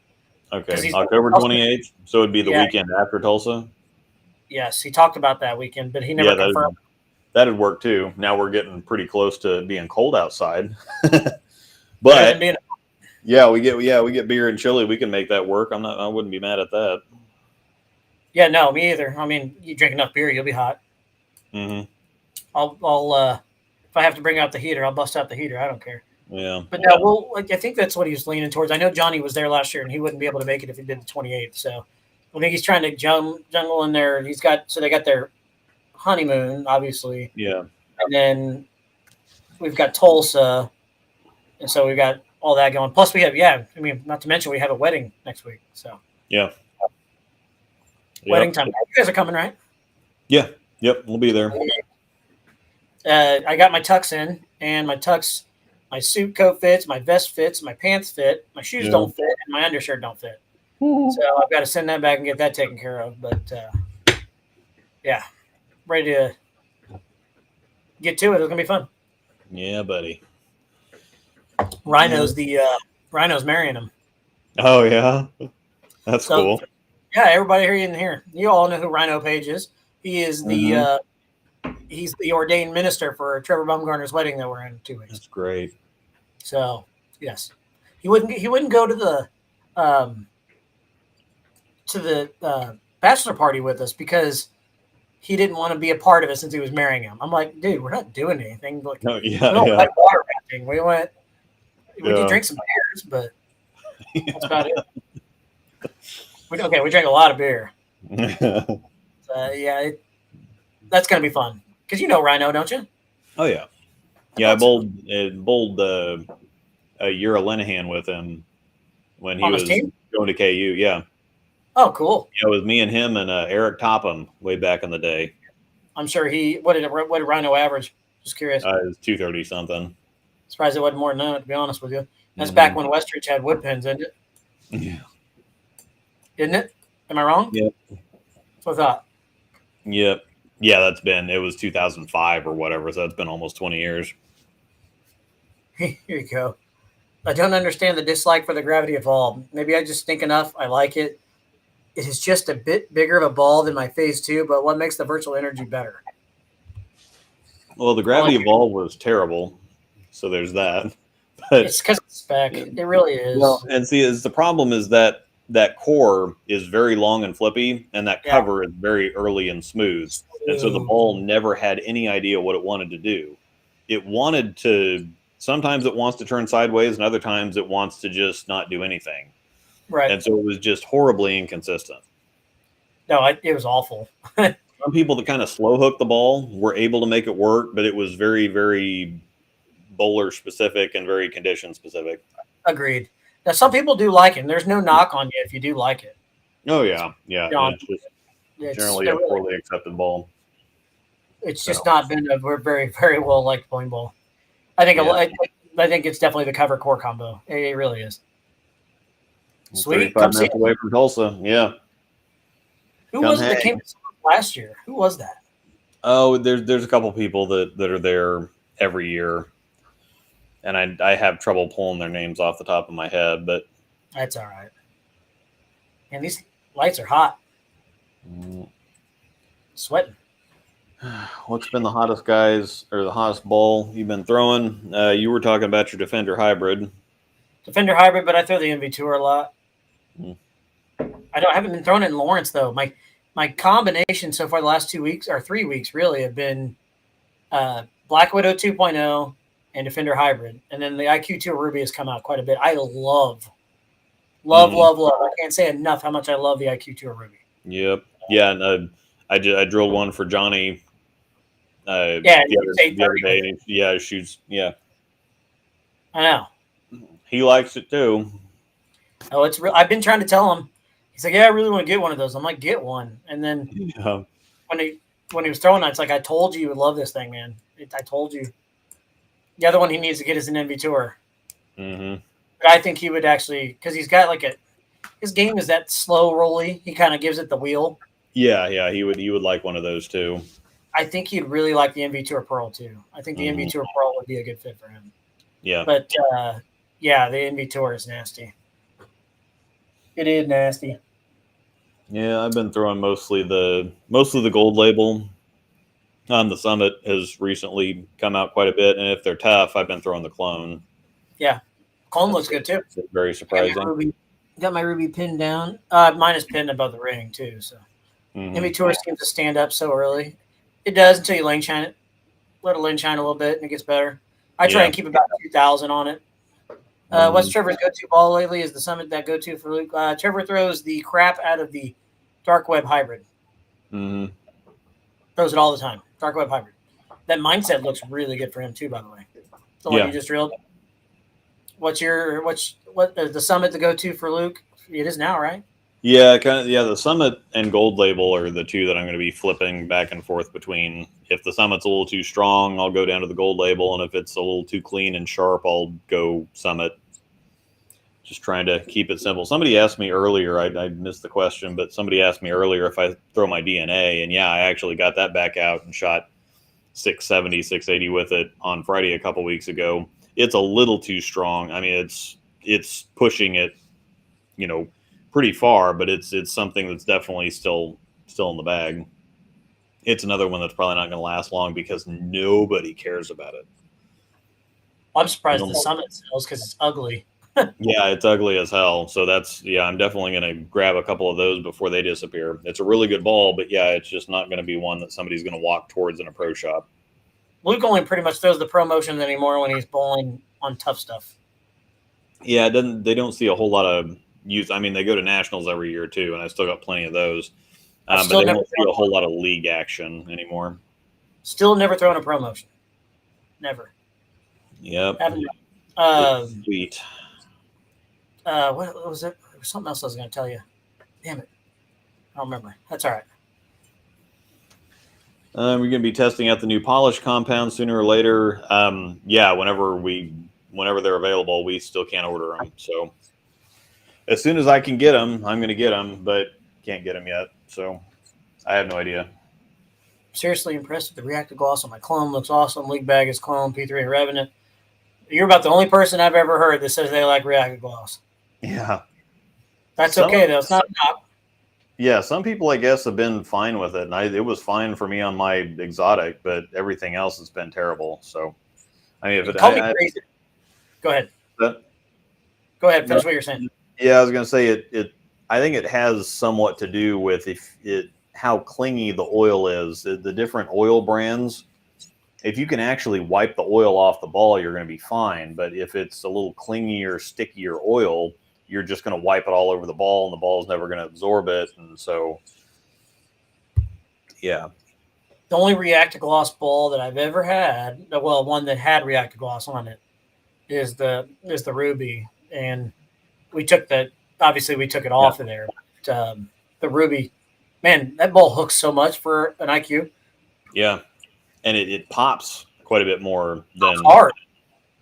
Okay, October 28th. So it'd be the weekend after Tulsa. Yes, he talked about that weekend, but he never confirmed. That'd work too. Now we're getting pretty close to being cold outside. But we get beer and chili. We can make that work. I wouldn't be mad at that. Yeah, no, me either. I mean, you drink enough beer, you'll be hot. Mm-hmm. I'll if I have to bring out the heater, I'll bust out the heater. I don't care. Yeah. But no, I think that's what he was leaning towards. I know Johnny was there last year, and he wouldn't be able to make it if he did the 28th. So I think he's trying to jungle in there. They got their honeymoon, obviously. Yeah. And then we've got Tulsa, and so we've got all that going. Plus we have, not to mention we have a wedding next week. So wedding time. You guys are coming, right? Yeah. Yep. We'll be there. I got my tux in, and my suit coat fits, my vest fits, my pants fit, my shoes don't fit, and my undershirt don't fit. So I've got to send that back and get that taken care of. But ready to get to it. It's gonna be fun. Yeah, buddy. Rhino's marrying him. Oh yeah, that's cool. Yeah, everybody here in here, you all know who Rhino Page is. He is the he's the ordained minister for Trevor Bumgarner's wedding that we're in 2 weeks. That's great. So yes, he wouldn't go to the to the bachelor party with us because he didn't want to be a part of it since he was marrying him. I'm like, dude, we're not doing anything. Like, No, we yeah, don't yeah, like water rafting. We did yeah. drink some beers, but that's about it. We drank a lot of beer. Yeah, that's gonna be fun because you know Rhino, don't you? Oh yeah, I yeah. I thought bowled a year of Linehan with him when he On his was team? going to KU. Yeah, Oh, cool. it was me and him and Eric Topham way back in the day. I'm sure what did Rhino average? Just curious. It was 230 something. Surprised it wasn't more than that, to be honest with you. That's Mhm. back when Westridge had wood pins, isn't it? Yeah. Isn't it? Am I wrong? Yep. That's what I thought. Yep. Yeah, it was 2005 or whatever, so that's been almost 20 years. Here you go. I don't understand the dislike for the Gravity Evolve. Maybe I just stink enough. I like it. It is just a bit bigger of a ball than my Phase 2, but what makes the virtual energy better? Well, the Gravity Evolve was terrible, so there's that. But It's because of the spec. It really is. well, and see, the problem is that core is very long and flippy, and that cover is very early and smooth. And so the ball never had any idea what it wanted to do. It wanted to, sometimes it wants to turn sideways, and other times it wants to just not do anything. Right. And so it was just horribly inconsistent. No, it was awful. Some people that kind of slow hook the ball were able to make it work, but it was very, very bowler specific and very condition specific. Agreed. Now, some people do like it. And there's no knock on you if you do like it. Oh, yeah. Yeah. It's just generally a poorly accepted ball. It's just not been a very, very well liked bowling ball. I think I think it's definitely the cover core combo. It really is. Sweet. 35 minutes away from Tulsa. Yeah. Who was it that came last year? Who was that? Oh, there's a couple people that are there every year, and I have trouble pulling their names off the top of my head, but that's all right. And these lights are hot. Sweating. What's been the hottest guys or the hottest ball you've been throwing? You were talking about your Defender Hybrid. Defender Hybrid, but I throw the MV Tour a lot. I haven't been throwing it in Lawrence though. My combination so far the last 2 weeks or 3 weeks really have been Black Widow 2.0 and Defender Hybrid, and then the IQ2 Ruby has come out quite a bit. I love. I can't say enough how much I love the IQ2 Ruby. Yep. Yeah, and I drilled one for Johnny. The other day. Yeah, shoots. Yeah. I know. He likes it too. Oh, it's real. I've been trying to tell him. He's like, "Yeah, I really want to get one of those." I'm like, "Get one." And then when he was throwing it, it's like, "I told you would love this thing, man. I told you." The other one he needs to get is an MV Tour. Mm-hmm. But I think he would actually, because he's got his game is that slow rolly. He kind of gives it the wheel. Yeah, he would like one of those too. I think he'd really like the MV Tour Pearl too. I think the MV Tour Pearl would be a good fit for him. Yeah. But yeah, the MV Tour is nasty. It is nasty. Yeah, I've been throwing mostly the gold label. The Summit has recently come out quite a bit, and if they're tough, I've been throwing the Clone. Yeah, Clone looks good too. It's very surprising. Got my Ruby pinned down. Mine is pinned above the ring too. So MV Tour seems to stand up so early. It does until you lane shine it. Let it lane shine a little bit, and it gets better. I try and keep about 2,000 on it. What's Trevor's go-to ball lately? Is the Summit that go-to for Luke? Trevor throws the crap out of the Dark Web Hybrid. Mm-hmm. Throws it all the time. Dark Web Hybrid. That mindset looks really good for him too, by the way. The one you just drilled. What the Summit the go-to for Luke? It is now, right? Yeah, the Summit and Gold Label are the two that I'm going to be flipping back and forth between. If the Summit's a little too strong, I'll go down to the Gold Label, and if it's a little too clean and sharp, I'll go Summit. Just trying to keep it simple. Somebody asked me earlier, I missed the question, but somebody asked me earlier if I throw my DNA, and yeah, I actually got that back out and shot 670, 680 with it on Friday a couple weeks ago. It's a little too strong. I mean, it's pushing it, pretty far, but it's something that's definitely still in the bag. It's another one that's probably not going to last long because nobody cares about it. I'm surprised the Summit sells because it's ugly. Yeah, it's ugly as hell. So I'm definitely going to grab a couple of those before they disappear. It's a really good ball, but yeah, it's just not going to be one that somebody's going to walk towards in a pro shop. Luke only pretty much throws the pro motions anymore when he's bowling on tough stuff. Yeah, they don't see a whole lot of use. I mean, they go to nationals every year too, and I still got plenty of those. But they don't see a whole lot of league action anymore. Still never thrown a pro motion. Never. Yep. Sweet. What was it? There was something else I was going to tell you. Damn it. I don't remember. That's all right. We're going to be testing out the new polish compound sooner or later. Yeah, whenever they're available, we still can't order them. So as soon as I can get them, I'm going to get them, but can't get them yet. So I have no idea. Seriously impressed with the reactive gloss on my clone. Looks awesome. League bag is clone, P3 and Revenant. You're about the only person I've ever heard that says they like reactive gloss. Yeah. That's okay, though. It's not top. Yeah, some people, I guess, have been fine with it. And it was fine for me on my exotic, but everything else has been terrible. So, I mean, if it crazy. Go ahead. Go ahead. Finish what you're saying. Yeah, I was going to say I think it has somewhat to do with how clingy the oil is. The different oil brands, if you can actually wipe the oil off the ball, you're going to be fine. But if it's a little clingier, stickier oil, you're just going to wipe it all over the ball, and the ball is never going to absorb it. And so, yeah. The only reactive gloss ball that I've ever had, well, one that had reactive gloss on it, is the Ruby. And we took it off of there. But, the Ruby, man, that ball hooks so much for an IQ. Yeah. And it pops quite a bit more than hard.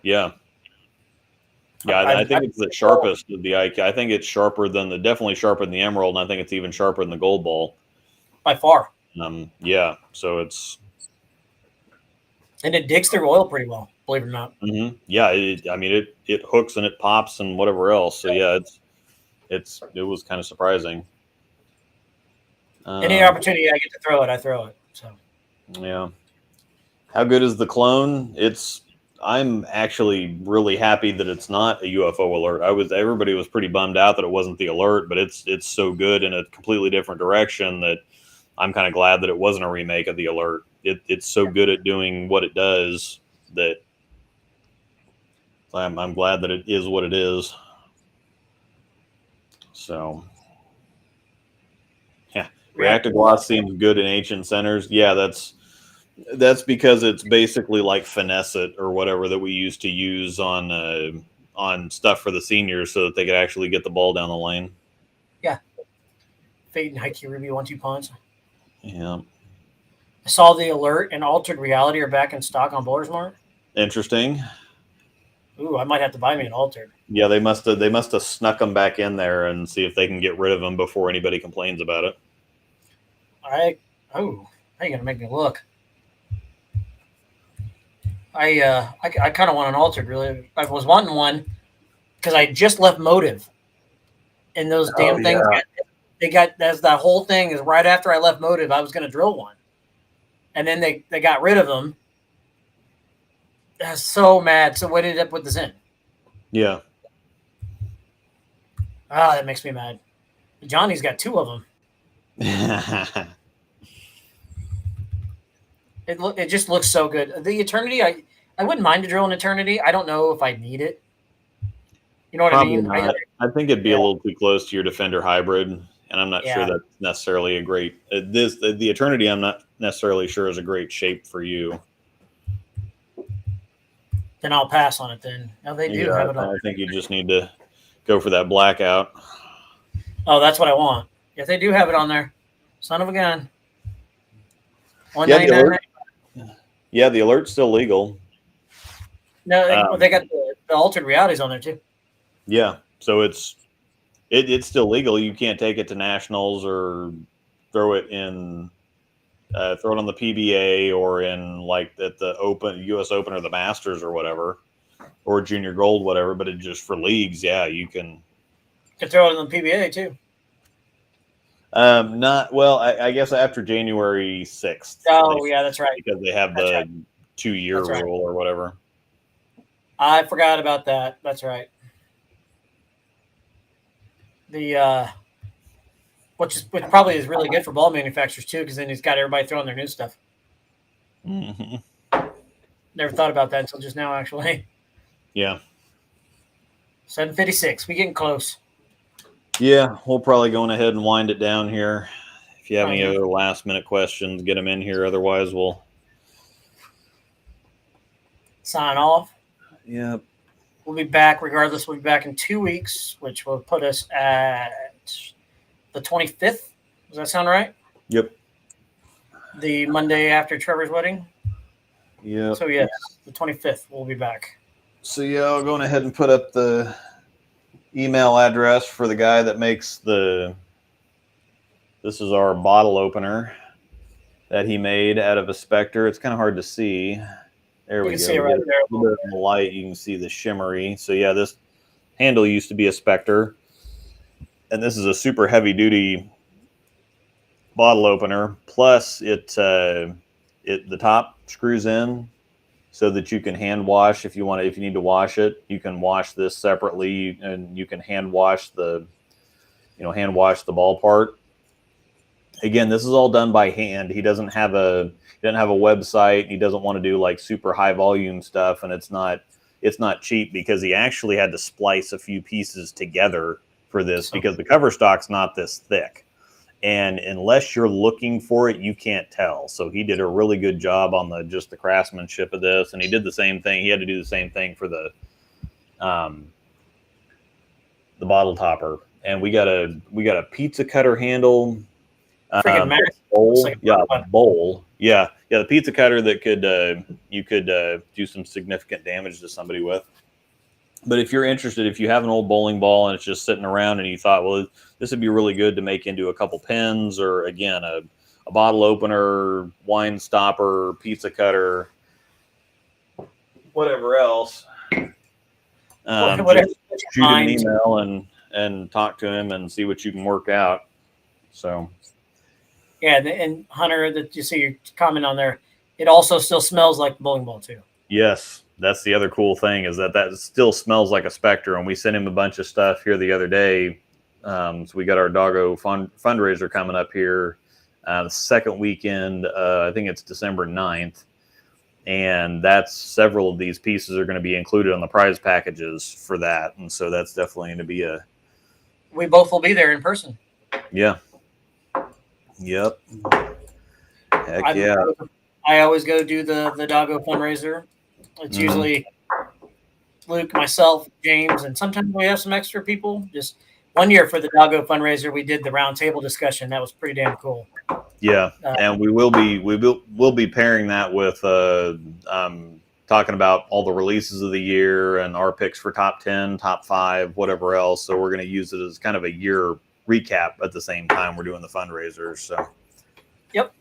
Yeah. Yeah, I think it's the sharpest of the IQ. I think it's definitely sharper than the Emerald, and I think it's even sharper than the Gold Ball. By far. Yeah, so it's... And it digs through oil pretty well, believe it or not. Mm-hmm. Yeah, it hooks and it pops and whatever else. So yeah, it was kind of surprising. Any opportunity I get to throw it, I throw it. So yeah. How good is the clone? I'm actually really happy that it's not a UFO alert. Everybody was pretty bummed out that it wasn't the alert, but it's so good in a completely different direction that I'm kind of glad that it wasn't a remake of the alert. It's so good at doing what it does that I'm glad that it is what it is. So yeah, reactive gloss seems good in ancient centers. Yeah, that's because it's basically like finesse it or whatever that we used to use on stuff for the seniors so that they could actually get the ball down the lane. Yeah. Fade and Haiku Ruby 1-2 punch. Yeah. I saw the alert and Altered Reality are back in stock on Bowler's Mart. Interesting. Ooh, I might have to buy me an Altered. Yeah, they must have snuck them back in there and see if they can get rid of them before anybody complains about it. Now you're gonna make me look. I kind of want an Altered, really. I was wanting one because I just left Motive, and those damn things. That whole thing is right after I left Motive. I was going to drill one, and then they got rid of them. I was so mad. So what ended up with the Zen? Yeah. That makes me mad. Johnny's got 2 of them. It just looks so good. The Eternity, I wouldn't mind to drill an Eternity. I don't know if I need it. You know what I mean? I think it'd be a little too close to your Defender Hybrid, and I'm not sure that's necessarily a great. The Eternity, I'm not necessarily sure is a great shape for you. Then I'll pass on it. Then they do have it on. I think you just need to go for that blackout. Oh, that's what I want. If they do have it on there, son of a gun. Yeah, the alert's still legal. No, they got the Altered Realities on there too. Yeah, so it's still legal. You can't take it to nationals or throw it on the PBA or in like at the U.S. Open or the Masters or whatever, or Junior Gold, whatever. But it just for leagues, yeah, you can. You can throw it on the PBA too. I guess after January 6th. Oh, yeah, that's right. Because they have the 2-year rule or whatever. I forgot about that. That's right. The which probably is really good for ball manufacturers too, because then he's got everybody throwing their new stuff. Mm-hmm. Never thought about that until just now, actually. Yeah. 7:56. We getting close. Yeah, we'll probably go ahead and wind it down here. If you have any other last minute questions, get them in here. Otherwise, we'll sign off. Yep. We'll be back regardless. We'll be back in 2 weeks, which will put us at the 25th. Does that sound right? Yep. The Monday after Trevor's wedding? Yep. So, yes, the 25th, we'll be back. So, yeah, I'll go ahead and put up the email address for the guy that makes this is our bottle opener that he made out of a Spectre. It's kind of hard to see. There we go. See it right there. A little bit of the light, you can see the shimmery. So, yeah, this handle used to be a Spectre. And this is a super heavy duty bottle opener. Plus, the top screws in so that you can hand wash if you need to wash it. You can wash this separately, and you can hand wash the ball part. Again, this is all done by hand. He doesn't have a website. He doesn't want to do like super high volume stuff, and it's not cheap because he actually had to splice a few pieces together for this because the cover stock's not this thick. And unless you're looking for it, you can't tell. So he did a really good job on the craftsmanship of this. And he did the same thing. He had to do the same thing for the bottle topper. And we got a pizza cutter handle. Bowl. Bowl. Yeah. The pizza cutter that you could do some significant damage to somebody with. But if you're interested, if you have an old bowling ball and it's just sitting around and you thought, well, this would be really good to make into a couple pins, or again, a bottle opener, wine stopper, pizza cutter, whatever else, just shoot an email and talk to him and see what you can work out. So, yeah, and Hunter, that you see your comment on there, it also still smells like the bowling ball too. Yes. That's the other cool thing is that still smells like a Spectre. And we sent him a bunch of stuff here the other day. So we got our doggo fundraiser coming up here the second weekend. I think it's December 9th. And that's several of these pieces are going to be included on the prize packages for that. And so that's definitely going to be we both will be there in person. Yeah. Yep. Heck yeah. I always go do the doggo fundraiser. It's usually Luke, myself, James, and sometimes we have some extra people. Just one year for the doggo fundraiser, we did the round table discussion. That was pretty damn cool. Yeah, and we will be pairing that with talking about all the releases of the year and our picks for top 10, top 5, whatever else. So we're going to use it as kind of a year recap at the same time we're doing the fundraisers. So. Yep.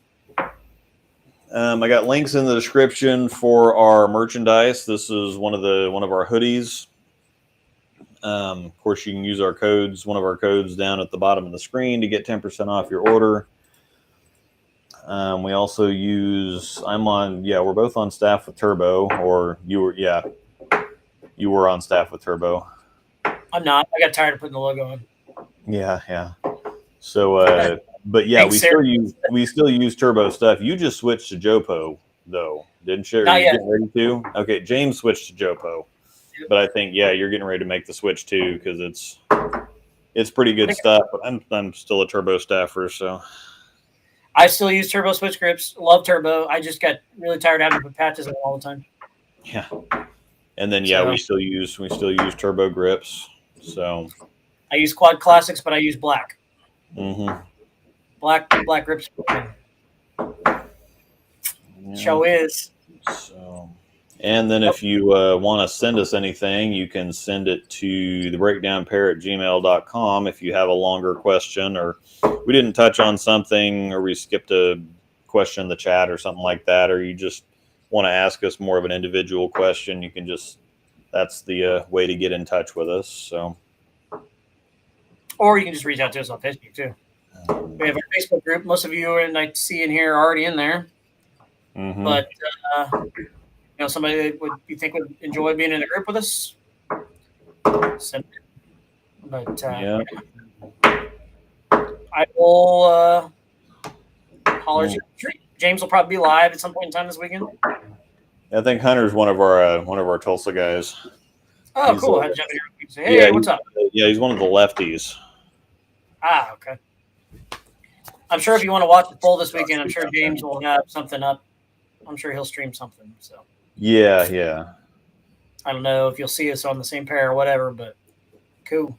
I got links in the description for our merchandise. This is one of our hoodies. Of course, you can use our codes. One of our codes down at the bottom of the screen to get 10% off your order. We also use. We're both on staff with Turbo, or you were. Yeah, you were on staff with Turbo. I'm not. I got tired of putting the logo on. Yeah. So. But yeah, we still use Turbo stuff. You just switched to Jopo though, didn't you? Not yet. Getting ready to? Okay, James switched to Jopo, but I think you're getting ready to make the switch too because it's pretty good stuff. But I'm still a Turbo staffer, so I still use Turbo switch grips. Love Turbo. I just got really tired of having to put patches on all the time. Yeah, and then we still use Turbo grips. So I use Quad Classics, but I use black. Mm-hmm. Black grips. Yeah. Show is. So, and then if you want to send us anything, you can send it to thebreakdownpair@gmail.com if you have a longer question, or we didn't touch on something, or we skipped a question in the chat or something like that, or you just want to ask us more of an individual question, you can that's the way to get in touch with us. So, or you can just reach out to us on Facebook too. We have our Facebook group. Most of you I see in here are already in there. Mm-hmm. But somebody that you think would enjoy being in a group with us, send it. But I will holler at you. James will probably be live at some point in time this weekend. I think Hunter's one of our Tulsa guys. Oh, He's, cool. I had to jump in here and say, hey, what's up? Yeah, he's one of the lefties. Ah, okay. I'm sure if you want to watch the poll this weekend, I'm sure James will have something up. I'm sure he'll stream something. So Yeah. I don't know if you'll see us on the same pair or whatever, but cool.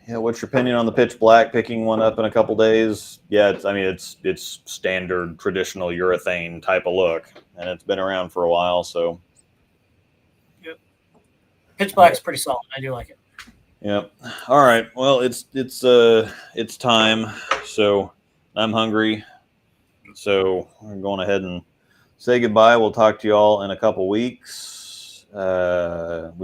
Yeah, what's your opinion on the pitch black picking one up in a couple days? Yeah, it's standard traditional urethane type of look, and it's been around for a while. So, yep, pitch black's pretty solid. I do like it. Yep. All right. Well, it's time. So I'm hungry. So we're going ahead and say goodbye. We'll talk to you all in a couple weeks. We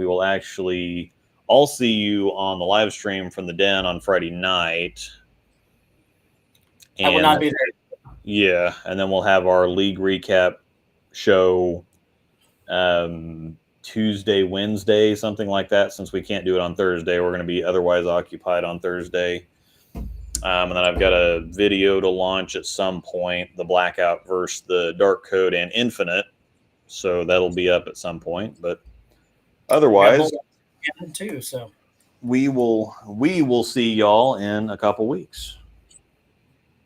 will actually. I'll see you on the live stream from the den on Friday night. I will not be there. Yeah, and then we'll have our league recap show Tuesday, Wednesday, something like that. Since we can't do it on Thursday, we're going to be otherwise occupied on Thursday. And then I've got a video to launch at some point, the Blackout versus the Dark Code and Infinite. So that'll be up at some point. But otherwise... too, so we will see y'all in a couple weeks.